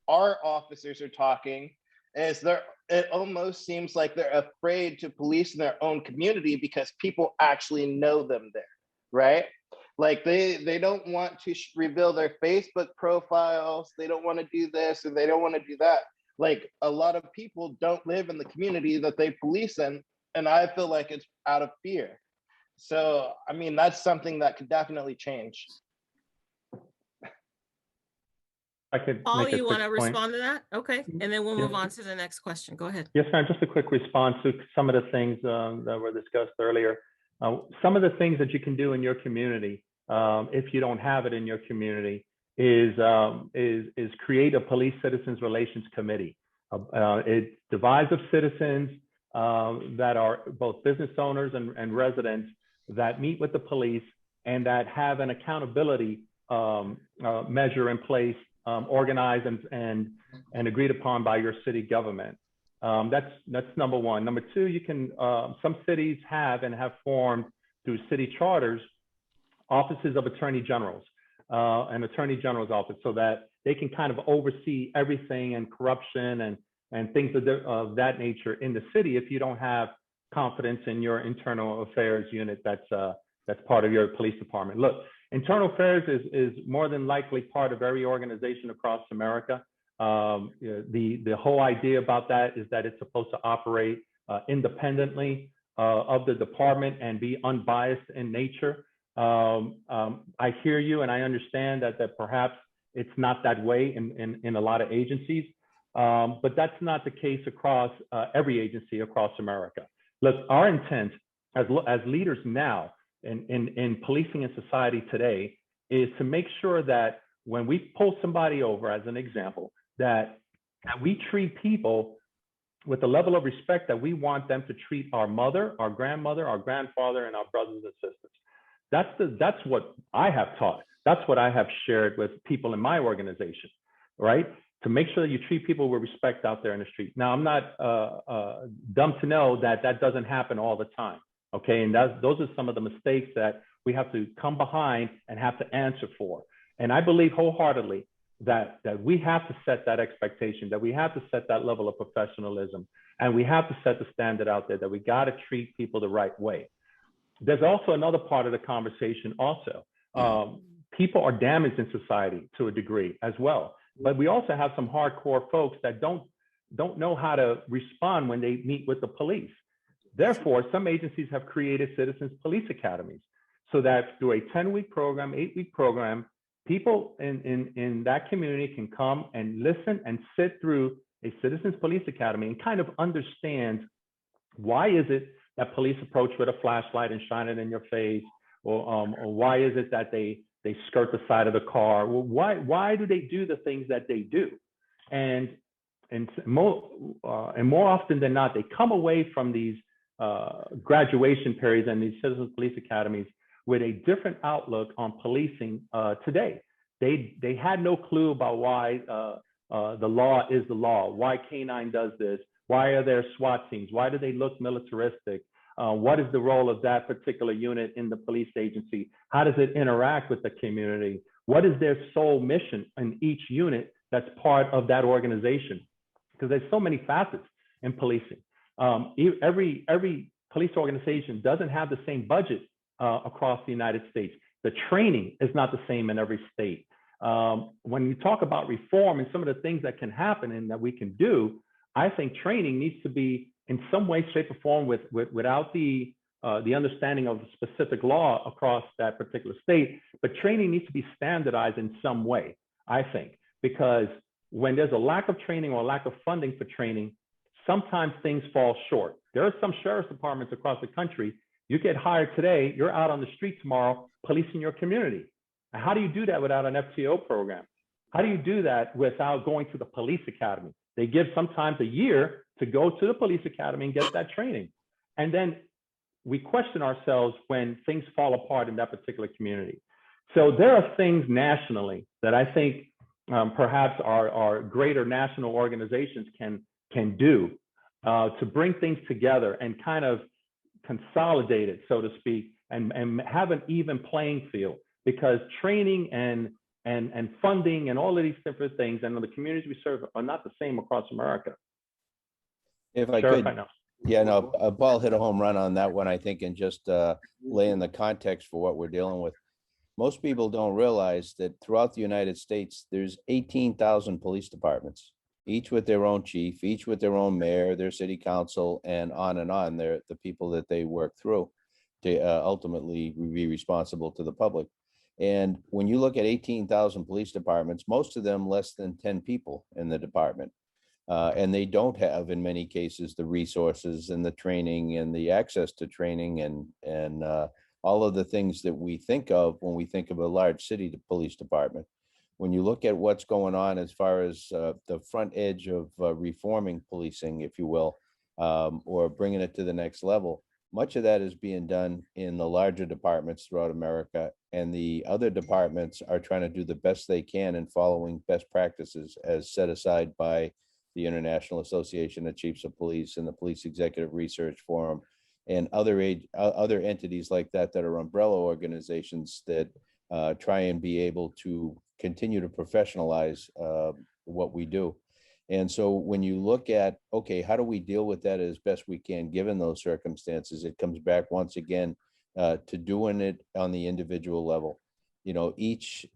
our officers are talking, it almost seems like they're afraid to police in their own community because people actually know them there, right? Like, they don't want to reveal their Facebook profiles. They don't want to do this, or they don't want to do that. Like, a lot of people don't live in the community that they police in, and I feel like it's out of fear. So, I mean, that's something that could definitely change. I could Paul, make a you want quick to point. respond to that? Okay, and then we'll Yeah. move on to the next question. Go ahead. Yes, ma'am. Just a quick response to some of the things that were discussed earlier. Some of the things that you can do in your community, if you don't have it in your community, is create a police citizens relations committee. It's divides of citizens that are both business owners and residents that meet with the police and that have an accountability measure in place, organized and agreed upon by your city government. That's number one. Number two, you can, some cities have formed through city charters, offices of attorney generals, an attorney general's office, so that they can kind of oversee everything and corruption and things of that nature in the city if you don't have confidence in your internal affairs unit that's part of your police department. Look, internal affairs is more than likely part of every organization across America. The whole idea about that is that it's supposed to operate independently of the department and be unbiased in nature. I hear you, and I understand that perhaps it's not that way in a lot of agencies, but that's not the case across every agency across America. Look, our intent as leaders now in policing and society today is to make sure that when we pull somebody over, as an example, that we treat people with the level of respect that we want them to treat our mother, our grandmother, our grandfather, and our brothers and sisters. That's what I have taught. That's what I have shared with people in my organization, right? To make sure that you treat people with respect out there in the street. Now, I'm not dumb to know that that doesn't happen all the time, okay? And those are some of the mistakes that we have to come behind and have to answer for. And I believe wholeheartedly that we have to set that expectation, that we have to set that level of professionalism, and we have to set the standard out there that we got to treat people the right way. There's also another part of the conversation also. People are damaged in society to a degree as well, but we also have some hardcore folks that don't know how to respond when they meet with the police. Therefore, some agencies have created citizens police academies so that through a 10-week program, 8-week program, people in that community can come and listen and sit through a citizens police academy and kind of understand why is it that police approach with a flashlight and shine it in your face, or why is it that they skirt the side of the car? Well, why do they do the things that they do? And more often than not, they come away from these graduation periods and these citizens police academies with a different outlook on policing today. They had no clue about why the law is the law, why K-9 does this, why are there SWAT teams, why do they look militaristic, what is the role of that particular unit in the police agency, how does it interact with the community, what is their sole mission in each unit that's part of that organization, because there's so many facets in policing. Every police organization doesn't have the same budget across the United States. The training is not the same in every state. When you talk about reform and some of the things that can happen and that we can do, I think training needs to be in some way, shape, or form without the understanding of specific law across that particular state, but training needs to be standardized in some way, I think, because when there's a lack of training or a lack of funding for training, sometimes things fall short. There are some sheriff's departments across the country. You get hired today, you're out on the street tomorrow policing your community. And how do you do that without an FTO program? How do you do that without going to the police academy? They give sometimes a year to go to the police academy and get that training. And then we question ourselves when things fall apart in that particular community. So there are things nationally that I think perhaps our greater national organizations can do to bring things together and kind of consolidate it, so to speak, and have an even playing field, because training and funding and all of these different things and the communities we serve are not the same across America. If I Sheriff, could, I know. yeah, no, Paul hit a home run on that one, I think, and just lay in the context for what we're dealing with. Most people don't realize that throughout the United States, there's 18,000 police departments. each with their own chief, each with their own mayor, their city council, and on. They're the people that they work through to ultimately be responsible to the public. And when you look at 18,000 police departments, most of them less than 10 people in the department. And they don't have, in many cases, the resources and the training and the access to training and all of the things that we think of when we think of a large city police department. When you look at what's going on as far as the front edge of reforming policing, if you will, or bringing it to the next level, much of that is being done in the larger departments throughout America, and the other departments are trying to do the best they can in following best practices as set aside by the International Association of Chiefs of Police and the Police Executive Research Forum and other entities like that that are umbrella organizations that try and be able to continue to professionalize what we do. And so when you look at, okay, how do we deal with that as best we can, given those circumstances, it comes back once again to doing it on the individual level. You know, each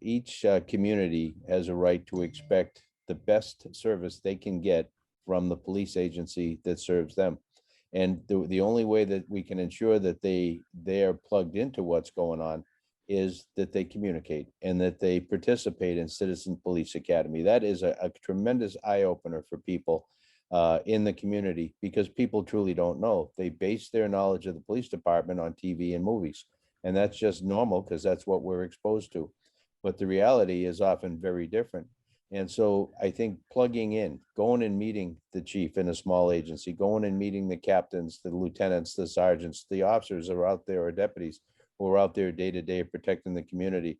community has a right to expect the best service they can get from the police agency that serves them. And the only way that we can ensure that they are plugged into what's going on is that they communicate and that they participate in Citizen Police Academy. That is a tremendous eye opener for people in the community, because people truly don't know. They base their knowledge of the police department on TV and movies. And that's just normal because that's what we're exposed to. But the reality is often very different. And so I think plugging in, going and meeting the chief in a small agency, going and meeting the captains, the lieutenants, the sergeants, the officers that are out there, or deputies who are out there day to day protecting the community.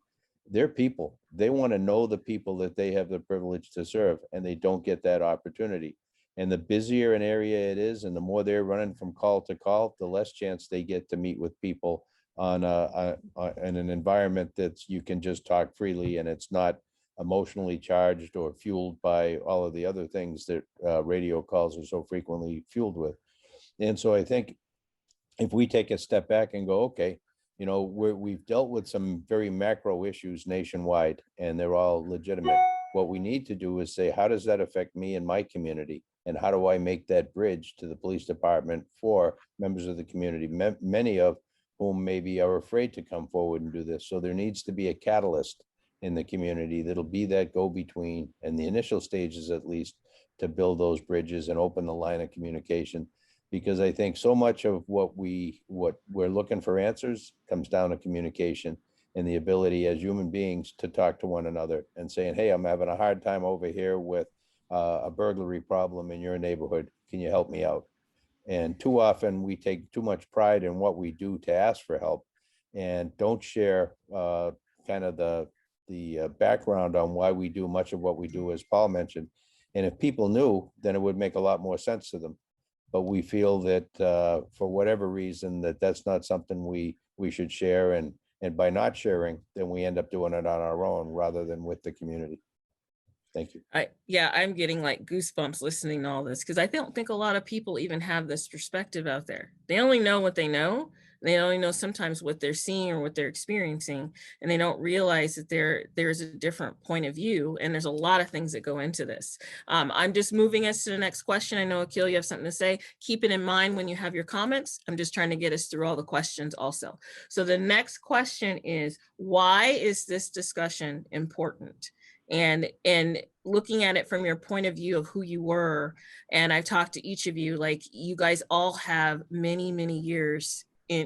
They're people. They want to know the people that they have the privilege to serve, and they don't get that opportunity. And the busier an area it is, and the more they're running from call to call, the less chance they get to meet with people in an environment that you can just talk freely, and it's not emotionally charged or fueled by all of the other things that radio calls are so frequently fueled with. And so I think if we take a step back and go, okay, you know, we've dealt with some very macro issues nationwide, and they're all legitimate. What we need to do is say, how does that affect me and my community? And how do I make that bridge to the police department for members of the community, many of whom maybe are afraid to come forward and do this? So there needs to be a catalyst in the community that'll be that go-between in the initial stages, at least, to build those bridges and open the line of communication. Because I think so much of what we're looking for answers comes down to communication and the ability as human beings to talk to one another and saying, hey, I'm having a hard time over here with a burglary problem in your neighborhood. Can you help me out? And too often we take too much pride in what we do to ask for help and don't share kind of the background on why we do much of what we do, as Paul mentioned. And if people knew, then it would make a lot more sense to them. But we feel that for whatever reason, that's not something we should share. And by not sharing, then we end up doing it on our own rather than with the community. Thank you. I'm getting like goosebumps listening to all this, because I don't think a lot of people even have this perspective out there. They only know what they know. They only know sometimes what they're seeing or what they're experiencing, and they don't realize that there's a different point of view, and there's a lot of things that go into this. I'm just moving us to the next question. I know, Aquil, you have something to say. Keep it in mind when you have your comments. I'm just trying to get us through all the questions also. So the next question is, why is this discussion important? And looking at it from your point of view of who you were, and I've talked to each of you, like you guys all have many, many years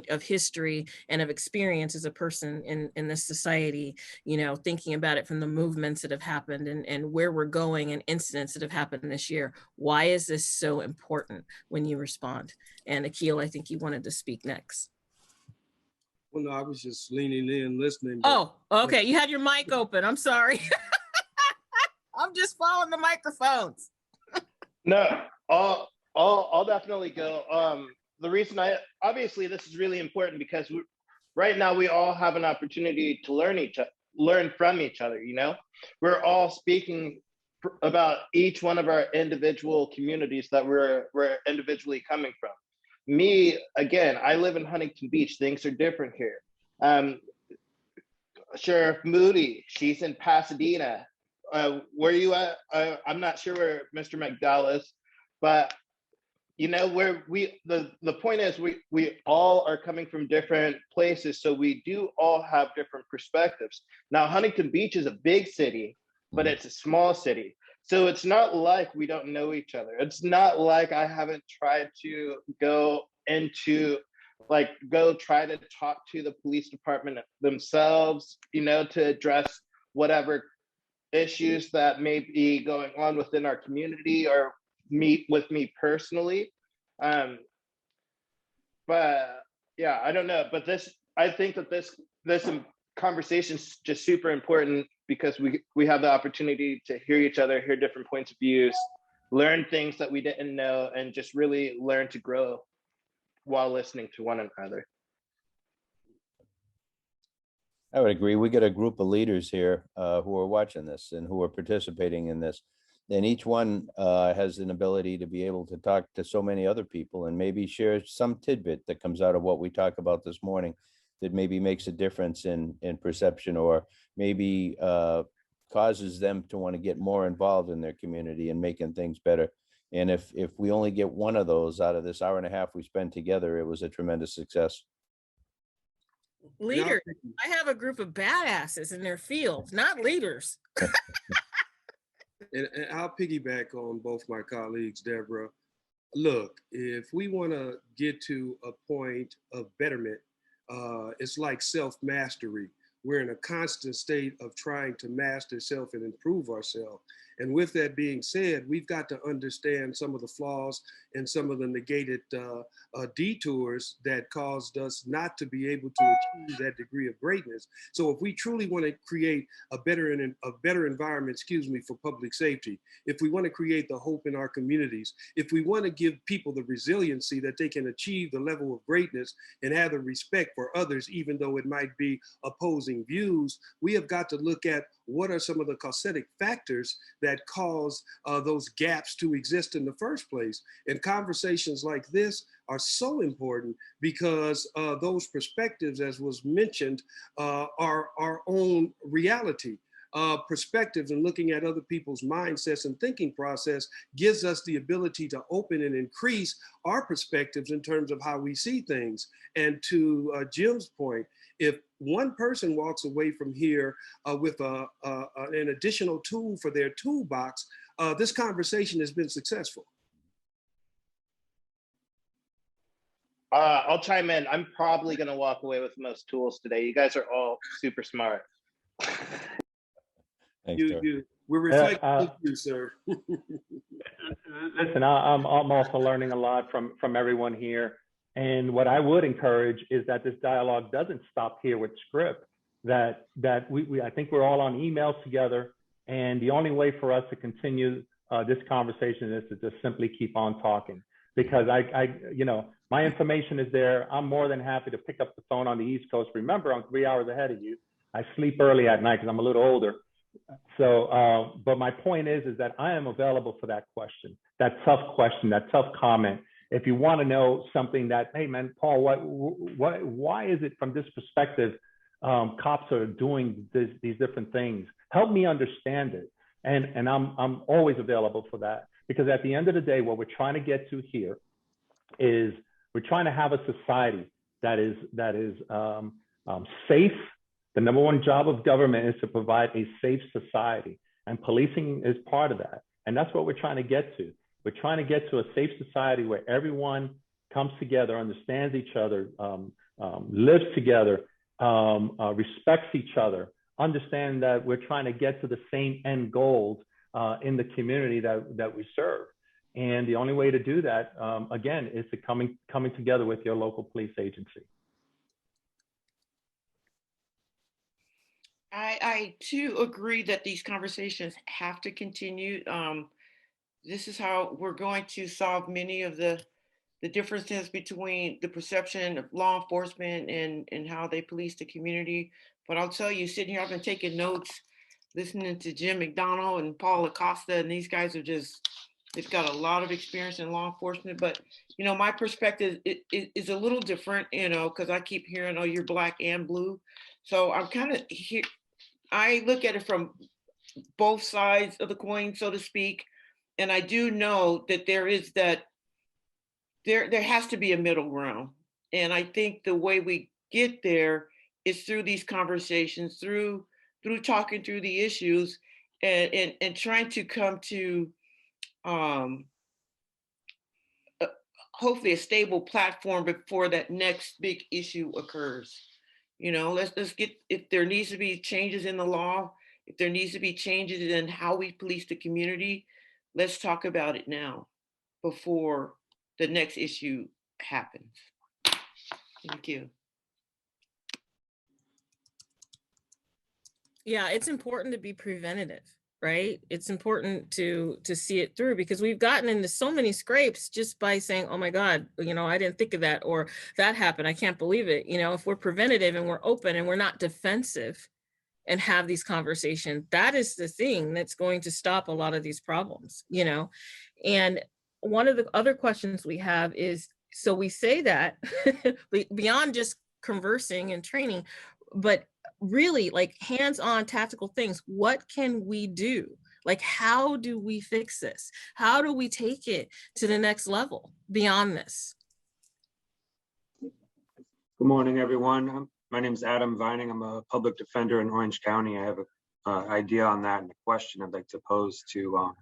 of history and of experience as a person in this society, you know, thinking about it from the movements that have happened and where we're going and incidents that have happened this year. Why is this so important when you respond? And Aquil, I think you wanted to speak next. Well, no, I was just leaning in, listening. Oh, okay. You had your mic open. I'm sorry. I'm just following the microphones. No, I'll definitely go. The reason obviously this is really important because right now we all have an opportunity to learn from each other. You know, we're all speaking about each one of our individual communities that we're individually coming from. Me, again, I live in Huntington Beach. Things are different here. Sheriff Moody, she's in Pasadena. where you at? I'm not sure where Mr. McDowell is, but you know, where the point is we all are coming from different places, so we do all have different perspectives. Now, Huntington Beach is a big city, but it's a small city. So it's not like we don't know each other. It's not like I haven't tried to go try to talk to the police department themselves, you know, to address whatever issues that may be going on within our community or meet with me personally. But yeah, I don't know. But I think that this conversation is just super important because we have the opportunity to hear each other, hear different points of views, learn things that we didn't know, and just really learn to grow while listening to one another. I would agree. We got a group of leaders here who are watching this and who are participating in this. And each one has an ability to be able to talk to so many other people and maybe share some tidbit that comes out of what we talk about this morning that maybe makes a difference in perception, or maybe causes them to want to get more involved in their community and making things better. And if we only get one of those out of this hour and a half we spend together, it was a tremendous success. Leader, I have a group of badasses in their fields, not leaders. And I'll piggyback on both my colleagues, Debra. Look, if we want to get to a point of betterment, it's like self-mastery. We're in a constant state of trying to master self and improve ourselves. And with that being said, we've got to understand some of the flaws and some of the negated detours that caused us not to be able to achieve that degree of greatness. So if we truly want to create a better environment, for public safety, if we want to create the hope in our communities, if we want to give people the resiliency that they can achieve the level of greatness and have the respect for others, even though it might be opposing views, we have got to look at what are some of the causatic factors that cause those gaps to exist in the first place. And conversations like this are so important because those perspectives, as was mentioned, are our own reality. Perspectives and looking at other people's mindsets and thinking process gives us the ability to open and increase our perspectives in terms of how we see things. And to Jim's point, if one person walks away from here with an additional tool for their toolbox, this conversation has been successful. I'll chime in. I'm probably going to walk away with most tools today. You guys are all super smart. Thanks, we're reflecting you, sir. Listen, I'm also learning a lot from everyone here. And what I would encourage is that this dialogue doesn't stop here with script, that I think we're all on emails together. And the only way for us to continue this conversation is to just simply keep on talking, because my information is there. I'm more than happy to pick up the phone on the East Coast. Remember, I'm 3 hours ahead of you. I sleep early at night because I'm a little older. So, but my point is that I am available for that question, that tough comment. If you want to know something that, hey man, Paul, why is it from this perspective, cops are doing these different things? Help me understand it. And I'm always available for that, because at the end of the day, what we're trying to get to here is we're trying to have a society that is safe. The number one job of government is to provide a safe society, and policing is part of that. And that's what we're trying to get to. We're trying to get to a safe society where everyone comes together, understands each other, lives together, respects each other, understand that we're trying to get to the same end goals in the community that we serve. And the only way to do that, again, is to coming together with your local police agency. I too agree that these conversations have to continue. This is how we're going to solve many of the differences between the perception of law enforcement and how they police the community. But I'll tell you, sitting here, I've been taking notes, listening to Jim McDonnell and Paul Acosta, and these guys are they've got a lot of experience in law enforcement. But, my perspective is a little different, because I keep hearing, oh, you're black and blue. So I'm kind of here. I look at it from both sides of the coin, so to speak. And I do know that there has to be a middle ground. And I think the way we get there is through these conversations, through talking through the issues, and trying to come to hopefully a stable platform before that next big issue occurs. You know, let's get, if there needs to be changes in the law, if there needs to be changes in how we police the community, let's talk about it now before the next issue happens. Thank you. Yeah, it's important to be preventative, right? It's important to see it through, because we've gotten into so many scrapes just by saying, oh my God, you know, I didn't think of that, or that happened, I can't believe it. You know, if we're preventative and we're open and we're not defensive and have these conversations, that is the thing that's going to stop a lot of these problems, you know. And one of the other questions we have is, so we say that beyond just conversing and training, but really like hands-on tactical things, what can we do? Like, how do we fix this? How do we take it to the next level beyond this? Good morning, everyone. My name is Adam Vining. I'm a public defender in Orange County. I have an idea on that and a question I'd like to pose to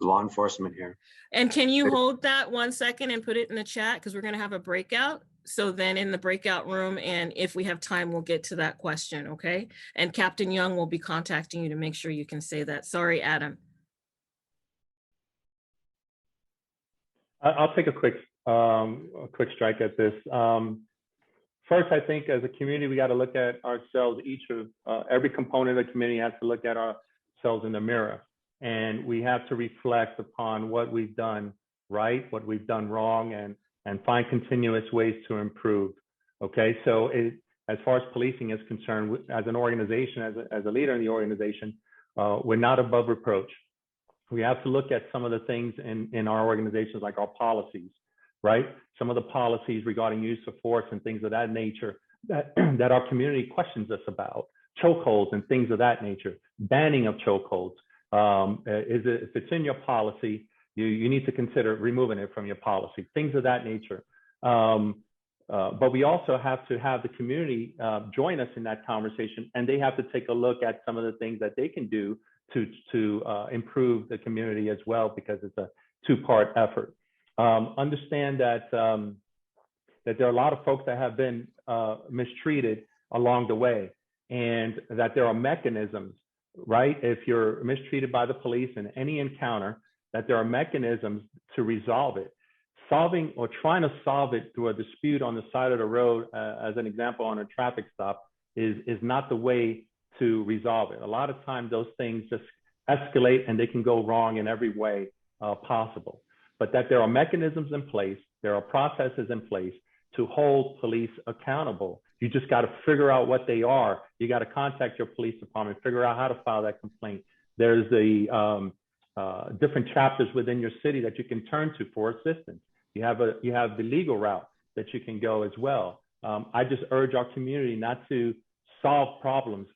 law enforcement here. And can you hold that 1 second and put it in the chat? Because we're going to have a breakout. So then in the breakout room, and if we have time, we'll get to that question, okay? And Captain Young will be contacting you to make sure you can say that. Sorry, Adam. I'll take a quick strike at this. First, I think as a community, we got to look at ourselves. Every component of the community has to look at ourselves in the mirror, and we have to reflect upon what we've done right, what we've done wrong, and find continuous ways to improve. Okay, so as far as policing is concerned, as an organization, as a leader in the organization, we're not above reproach. We have to look at some of the things in our organizations, like our policies, right? Some of the policies regarding use of force and things of that nature that our community questions us about, chokeholds and things of that nature, banning of chokeholds. If it's in your policy, you need to consider removing it from your policy, things of that nature. But we also have to have the community join us in that conversation, and they have to take a look at some of the things that they can do to improve the community as well, because it's a two-part effort. Understand that that there are a lot of folks that have been mistreated along the way, and that there are mechanisms, right? If you're mistreated by the police in any encounter, that there are mechanisms to resolve it. Solving or trying to solve it through a dispute on the side of the road, as an example, on a traffic stop, is not the way to resolve it. A lot of times those things just escalate, and they can go wrong in every way possible. But that there are mechanisms in place, there are processes in place to hold police accountable. You just got to figure out what they are. You got to contact your police department, figure out how to file that complaint. There's the different chapters within your city that you can turn to for assistance. You have the legal route that you can go as well. I just urge our community not to solve problems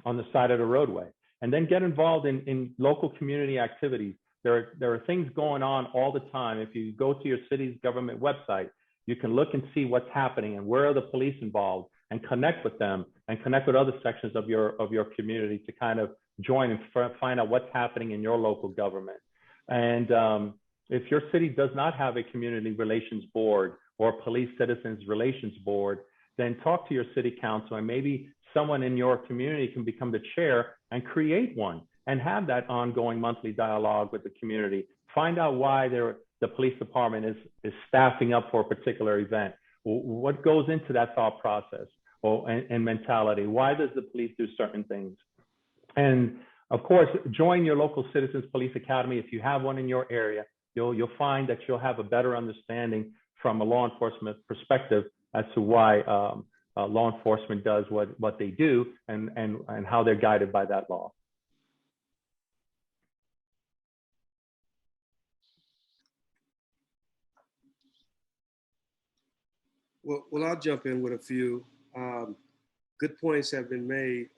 on the side of the roadway, and then get involved in local community activities. There are things going on all the time. If you go to your city's government website, you can look and see what's happening and where are the police involved, and connect with them and connect with other sections of your community to kind of join and find out what's happening in your local government. And if your city does not have a community relations board or police citizens relations board, then talk to your city council, and maybe someone in your community can become the chair and create one and have that ongoing monthly dialogue with the community. Find out why the police department is staffing up for a particular event. What goes into that thought process and mentality? Why does the police do certain things? And of course, join your local Citizens Police Academy. If you have one in your area, you'll find that you'll have a better understanding from a law enforcement perspective as to why law enforcement does what they do, and how they're guided by that law. Well, I'll jump in with a few. Good points have been made.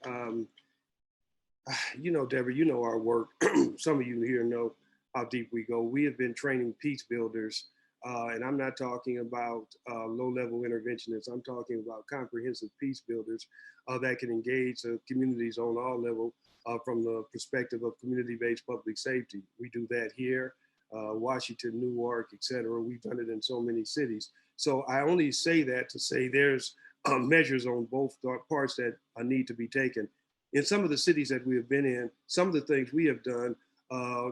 You know, Deborah, you know our work. Some of you here know how deep we go. We have been training peace builders, and I'm not talking about low-level interventionists. I'm talking about comprehensive peace builders that can engage communities on all levels from the perspective of community-based public safety. We do that here, Washington, Newark, et cetera. We've done it in so many cities. So I only say that to say there's measures on both parts that need to be taken. In some of the cities that we have been in, some of the things we have done,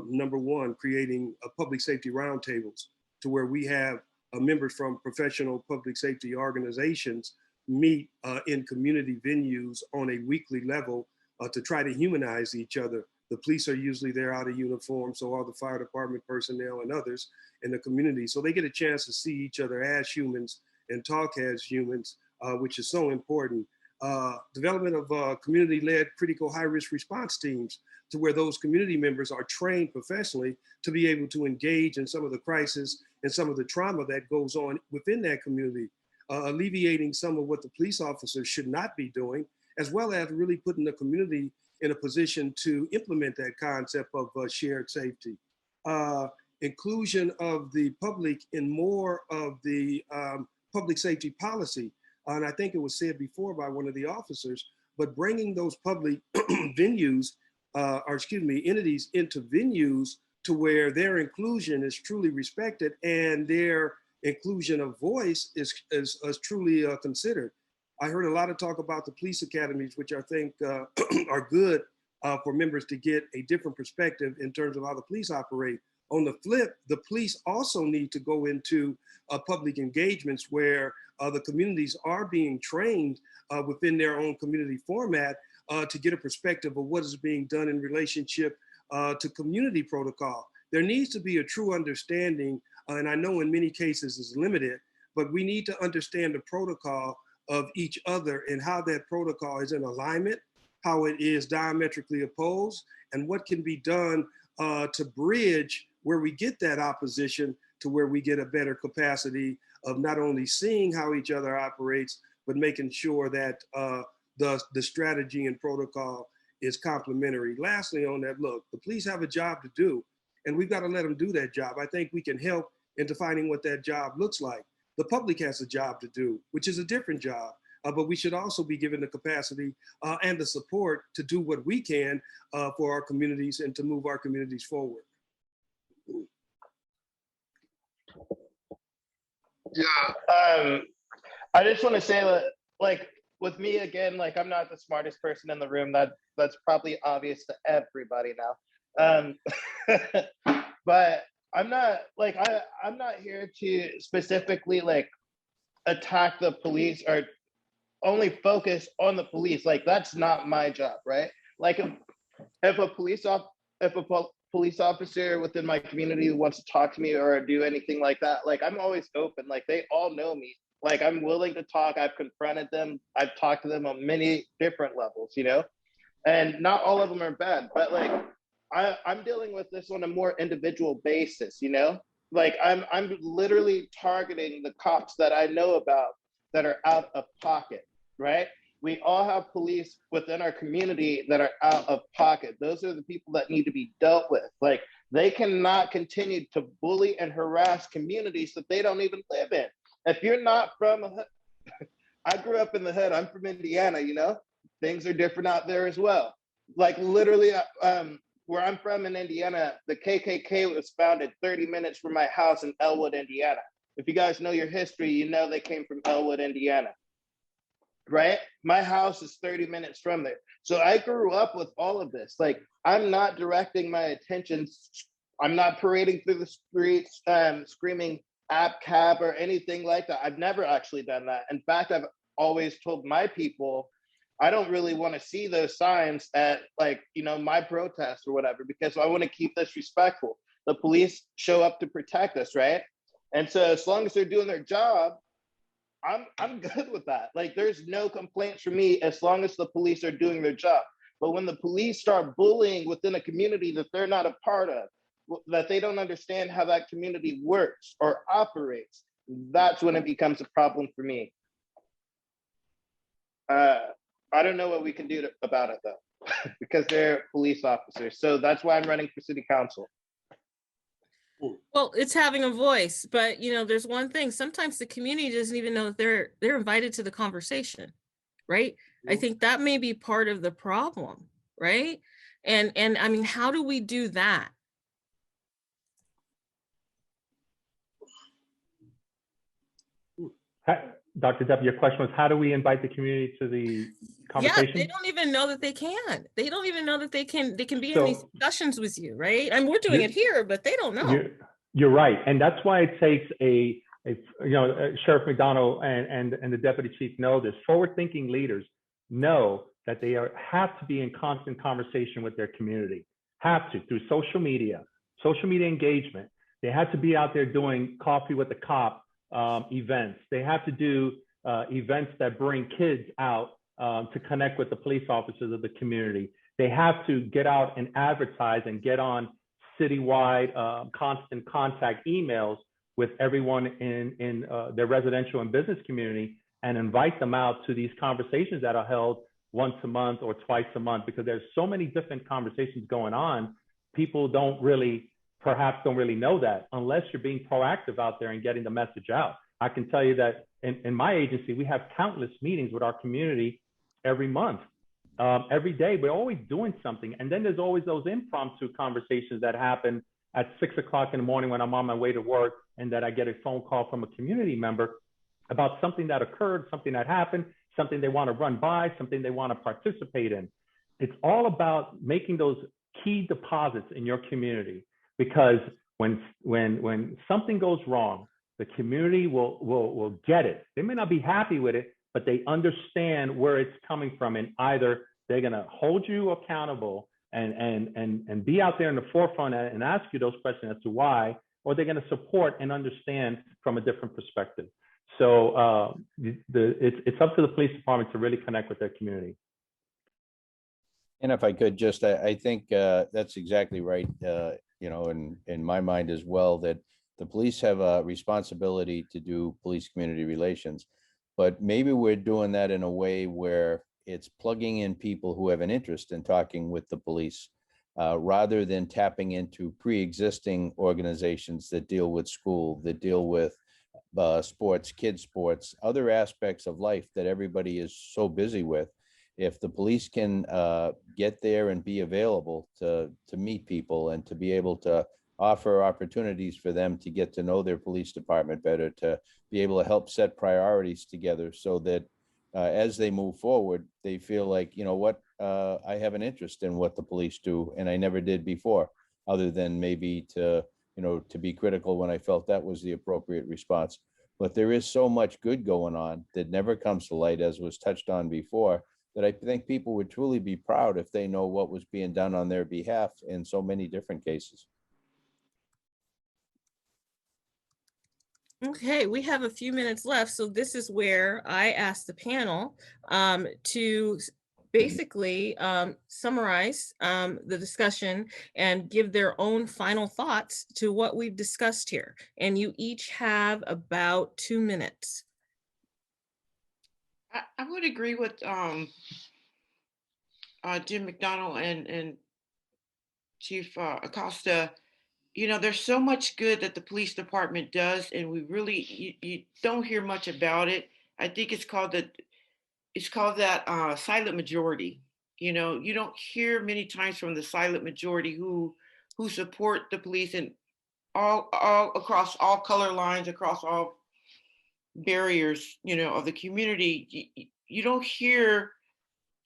number one, creating public safety roundtables to where we have members from professional public safety organizations meet in community venues on a weekly level to try to humanize each other. The police are usually there out of uniform, so are the fire department personnel and others in the community. So they get a chance to see each other as humans and talk as humans, which is so important. Development of community-led critical high-risk response teams to where those community members are trained professionally to be able to engage in some of the crisis and some of the trauma that goes on within that community, alleviating some of what the police officers should not be doing, as well as really putting the community in a position to implement that concept of shared safety. Inclusion of the public in more of the public safety policy. And I think it was said before by one of the officers, but bringing those public venues, entities into venues to where their inclusion is truly respected and their inclusion of voice is truly considered. I heard a lot of talk about the police academies, which I think are good for members to get a different perspective in terms of how the police operate. On the flip, the police also need to go into public engagements where the communities are being trained within their own community format to get a perspective of what is being done in relationship to community protocol. There needs to be a true understanding, and I know in many cases is limited, but we need to understand the protocol of each other and how that protocol is in alignment, how it is diametrically opposed, and what can be done to bridge where we get that opposition to where we get a better capacity of not only seeing how each other operates, but making sure that the strategy and protocol is complementary. Lastly on that, look, the police have a job to do, and we've got to let them do that job. I think we can help in defining what that job looks like. The public has a job to do, which is a different job, but we should also be given the capacity and the support to do what we can for our communities and to move our communities forward. Yeah, I just want to say that, like, with me again, like, I'm not the smartest person in the room. That's probably obvious to everybody now. But I'm not like I'm not here to specifically like attack the police or only focus on the police. Like, that's not my job, right? Like, if a police officer within my community wants to talk to me or do anything like that, like, I'm always open. Like, they all know me. Like, I'm willing to talk. I've confronted them. I've talked to them on many different levels, you know, and not all of them are bad, but like, I'm dealing with this on a more individual basis, you know, like I'm literally targeting the cops that I know about that are out of pocket, right? We all have police within our community that are out of pocket. Those are the people that need to be dealt with. Like, they cannot continue to bully and harass communities that they don't even live in. If you're not from, I grew up in the hood, I'm from Indiana, you know, things are different out there as well. Like, literally, where I'm from in Indiana, the KKK was founded 30 minutes from my house in Elwood, Indiana. If you guys know your history, you know they came from Elwood, Indiana, right? My house is 30 minutes from there. So I grew up with all of this. Like, I'm not directing my attention. I'm not parading through the streets, screaming app cab or anything like that. I've never actually done that. In fact, I've always told my people, I don't really want to see those signs at, like, you know, my protests or whatever, because I want to keep this respectful. The police show up to protect us, right? And so as long as they're doing their job, I'm good with that. Like, there's no complaints from me as long as the police are doing their job. But when the police start bullying within a community that they're not a part of, that they don't understand how that community works or operates, that's when it becomes a problem for me. I don't know what we can do about it, though. because they're police officers. So that's why I'm running for city council. Well, it's having a voice, but you know, there's one thing. Sometimes the community doesn't even know that they're invited to the conversation, right? I think that may be part of the problem, right? And I mean, how do we do that? Dr. Depp, your question was, how do we invite the community to the conversation? Yeah, they don't even know that they can. They don't even know that they can be in So- these discussions with you, right? And we're doing it here, but they don't know. You're right. And that's why it takes Sheriff McDonnell and the deputy chief know this. Forward-thinking leaders know that they have to be in constant conversation with their community, have to, through social media engagement. They have to be out there doing coffee with the cop events. They have to do events that bring kids out to connect with the police officers of the community. They have to get out and advertise and get on citywide constant contact emails with everyone in their residential and business community and invite them out to these conversations that are held once a month or twice a month, because there's so many different conversations going on. People perhaps don't really know that unless you're being proactive out there and getting the message out. I can tell you that in my agency, we have countless meetings with our community every month. Every day, we're always doing something. And then there's always those impromptu conversations that happen at 6 o'clock in the morning when I'm on my way to work, and that I get a phone call from a community member about something that occurred, something that happened, something they want to run by, something they want to participate in. It's all about making those key deposits in your community, because when something goes wrong, the community will get it. They may not be happy with it, but they understand where it's coming from, and either they're going to hold you accountable and be out there in the forefront and ask you those questions as to why, or they're going to support and understand from a different perspective. So it's up to the police department to really connect with their community. And if I could just, I think that's exactly right. In my mind as well, that the police have a responsibility to do police community relations, but maybe we're doing that in a way where it's plugging in people who have an interest in talking with the police, rather than tapping into pre-existing organizations that deal with school, that deal with sports, kids sports, other aspects of life that everybody is so busy with. If the police can get there and be available to meet people and to be able to offer opportunities for them to get to know their police department better, to be able to help set priorities together so that as they move forward, they feel like, you know what, I have an interest in what the police do, and I never did before, other than maybe to be critical when I felt that was the appropriate response. But there is so much good going on that never comes to light, as was touched on before, that I think people would truly be proud if they know what was being done on their behalf in so many different cases. Okay, we have a few minutes left. So this is where I asked the panel to basically summarize the discussion and give their own final thoughts to what we've discussed here. And you each have about 2 minutes. I would agree with Jim McDonnell and Chief Acosta. There's so much good that the police department does, and we really you don't hear much about it. I think it's called that silent majority. You don't hear many times from the silent majority who support the police, and all across all color lines, across all barriers, of the community. You don't hear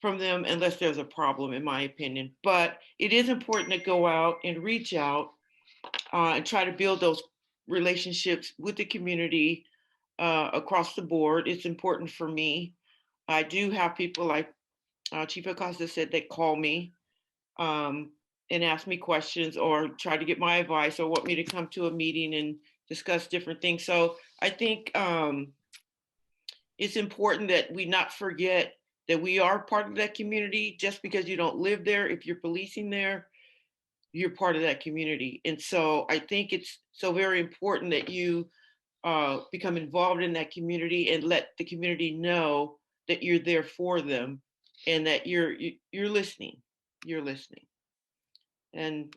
from them unless there's a problem, in my opinion. But it is important to go out and reach out and try to build those relationships with the community across the board. It's important for me. I do have people like Chief Acosta said that call me and ask me questions or try to get my advice or want me to come to a meeting and discuss different things. So I think it's important that we not forget that we are part of that community. Just because you don't live there, if you're policing there, you're part of that community. And so I think it's so very important that you become involved in that community and let the community know that you're there for them and that you're listening. You're listening. And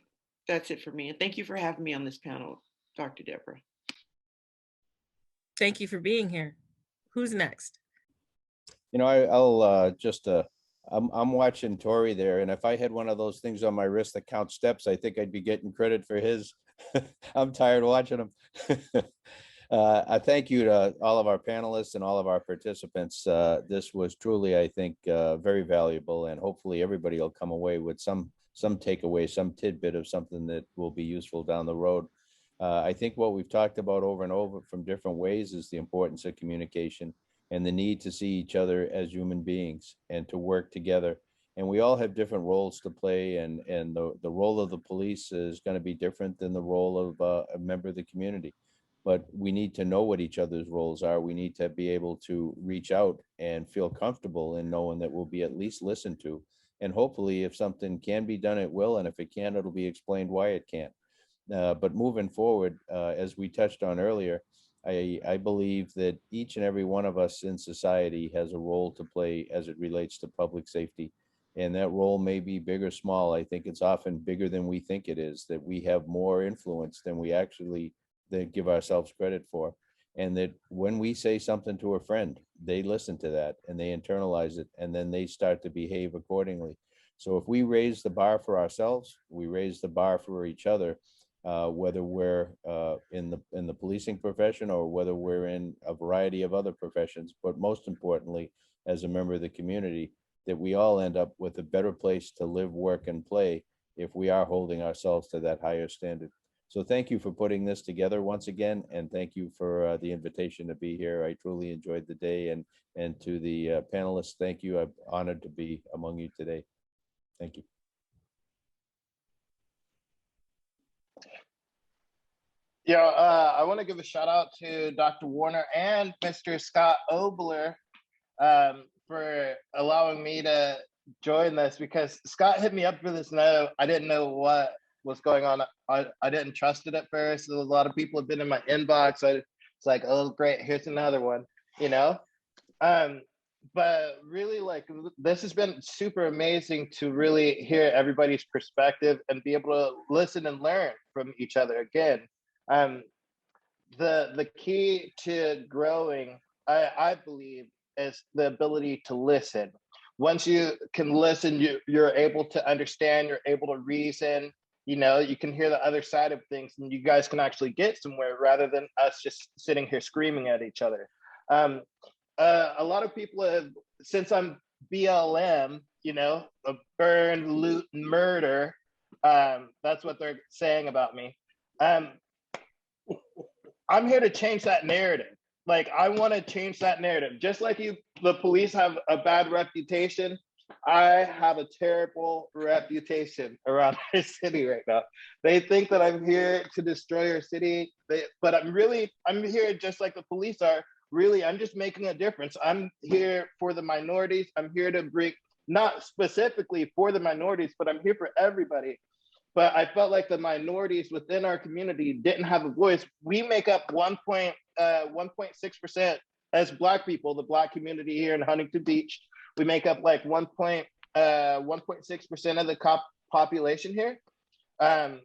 that's it for me. And thank you for having me on this panel, Dr. Debra. Thank you for being here. Who's next? You know, I'll just, I'm watching Tory there, and if I had one of those things on my wrist that counts steps, I think I'd be getting credit for his. I'm tired watching him. I thank you to all of our panelists and all of our participants. This was truly, I think, very valuable, and hopefully everybody will come away with some takeaway, some tidbit of something that will be useful down the road. I think what we've talked about over and over from different ways is the importance of communication and the need to see each other as human beings and to work together. And we all have different roles to play, and the role of the police is going to be different than the role of a member of the community. But we need to know what each other's roles are. We need to be able to reach out and feel comfortable in knowing that we'll be at least listened to. And hopefully if something can be done, it will. And if it can't, it'll be explained why it can't. But moving forward, as we touched on earlier, I believe that each and every one of us in society has a role to play as it relates to public safety. And that role may be big or small. I think it's often bigger than we think it is, that we have more influence than we actually give ourselves credit for. And that when we say something to a friend, they listen to that and they internalize it, and then they start to behave accordingly. So if we raise the bar for ourselves, we raise the bar for each other, whether we're in the policing profession or whether we're in a variety of other professions, but most importantly, as a member of the community, that we all end up with a better place to live, work, and play if we are holding ourselves to that higher standard. So thank you for putting this together once again, and thank you for the invitation to be here. I truly enjoyed the day, and to the panelists, thank you. I'm honored to be among you today. Thank you. Yeah, I want to give a shout out to Dr. Warner and Mr. Scott Obler for allowing me to join this, because Scott hit me up for this note. I didn't know what was going on. I didn't trust it at first. There was a lot of people have been in my inbox. It's like, oh, great, here's another one, you know? But really, like, this has been super amazing to really hear everybody's perspective and be able to listen and learn from each other again. The key to growing, I believe, is the ability to listen. Once you can listen, you're able to understand, you're able to reason, you know, you can hear the other side of things, and you guys can actually get somewhere rather than us just sitting here screaming at each other. A lot of people have, since I'm BLM, you know, a burn, loot, and murder, that's what they're saying about me. I'm here to change that narrative. Like, I want to change that narrative. Just like the police have a bad reputation, I have a terrible reputation around our city right now. They think that I'm here to destroy our city, but I'm here just like the police are. Really, I'm just making a difference. I'm here for the minorities. I'm here to bring, not specifically for the minorities, but I'm here for everybody. But I felt like the minorities within our community didn't have a voice. We make up 1.6% as Black people, the Black community here in Huntington Beach. We make up like 1.6% of the population here. Out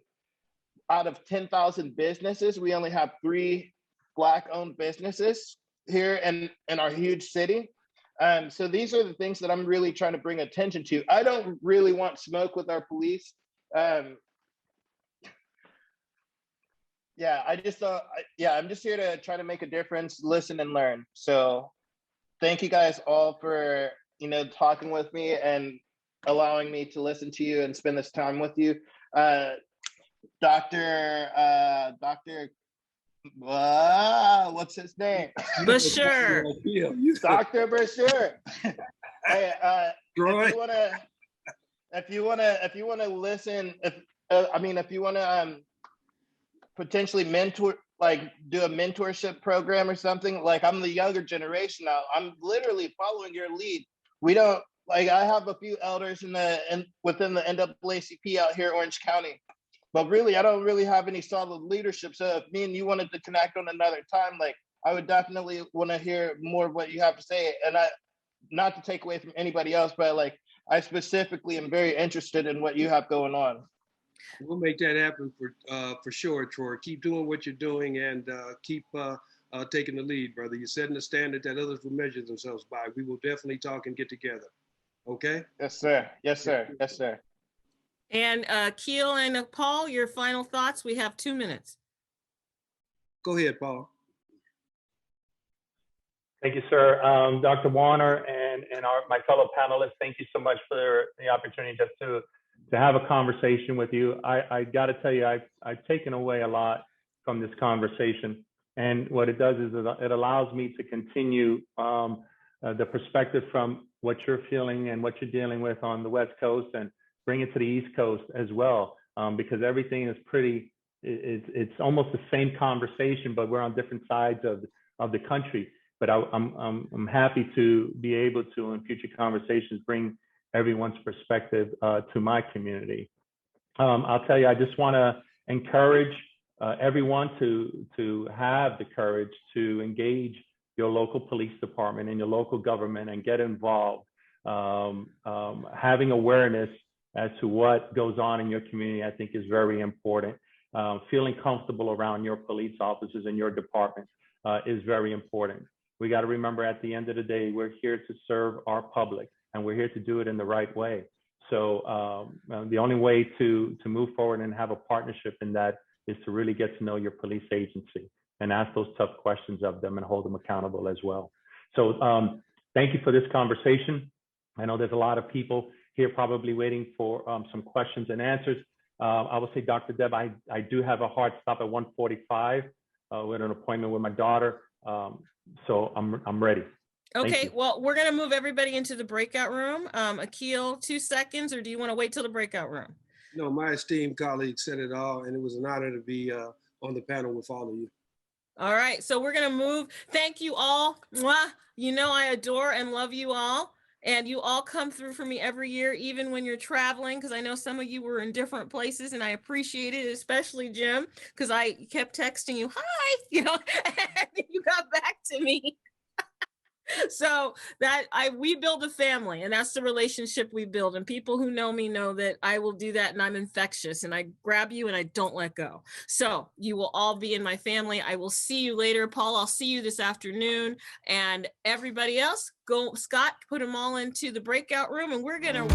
of 10,000 businesses, we only have 3 Black-owned businesses here in our huge city. So these are the things that I'm really trying to bring attention to. I don't really want smoke with our police. Yeah, I'm just here to try to make a difference, listen and learn. So thank you guys all for, you know, talking with me and allowing me to listen to you and spend this time with you. Dr. What's his name? Basheer. Dr. Basheer. Hey, if you wanna listen, if you wanna potentially mentor, like do a mentorship program or something, like I'm the younger generation now. I'm literally following your lead. We don't, like, I have a few elders within the NAACP out here, Orange County. But really, I don't really have any solid leadership. So if me and you wanted to connect on another time, like, I would definitely want to hear more of what you have to say. And not to take away from anybody else, but like I specifically am very interested in what you have going on. We'll make that happen for sure, Troy. Keep doing what you're doing and keep taking the lead, brother. You're setting the standard that others will measure themselves by. We will definitely talk and get together. Okay? Yes, sir. Yes, sir. Yes, sir. And Aquil and Paul, your final thoughts. We have 2 minutes. Go ahead, Paul. Thank you, sir. Dr. Warner and my fellow panelists, thank you so much for the opportunity just to have a conversation with you. I got to tell you, I've taken away a lot from this conversation. And what it does is it allows me to continue the perspective from what you're feeling and what you're dealing with on the West Coast and bring it to the East Coast as well, because everything is pretty, it's almost the same conversation, but we're on different sides of the country. But I'm happy to be able to, in future conversations, bring everyone's perspective to my community. I'll tell you, I just want to encourage everyone to have the courage to engage your local police department and your local government and get involved. Having awareness as to what goes on in your community, I think, is very important. Feeling comfortable around your police officers and your department is very important. We got to remember, at the end of the day, we're here to serve our public, and we're here to do it in the right way. So the only way to move forward and have a partnership in that is to really get to know your police agency and ask those tough questions of them and hold them accountable as well. So thank you for this conversation. I know there's a lot of people here probably waiting for some questions and answers. I will say, Dr. Deb, I do have a hard stop at 1:45 with an appointment with my daughter. So I'm ready. Okay, well, we're gonna move everybody into the breakout room. Aquil, 2 seconds, or do you want to wait till the breakout room? No, my esteemed colleague said it all, and it was an honor to be on the panel with all of you. All right, so we're gonna move. Thank you all. Mwah. You know I adore and love you all, and you all come through for me every year, even when you're traveling, because I know some of you were in different places, and I appreciate it, especially Jim, because I kept texting you, hi, you know, and you got back to me. So that we build a family, and that's the relationship we build. And people who know me know that I will do that, and I'm infectious, and I grab you and I don't let go. So you will all be in my family. I will see you later. Paul, I'll see you this afternoon. And everybody else, go, Scott, put them all into the breakout room, and we're gonna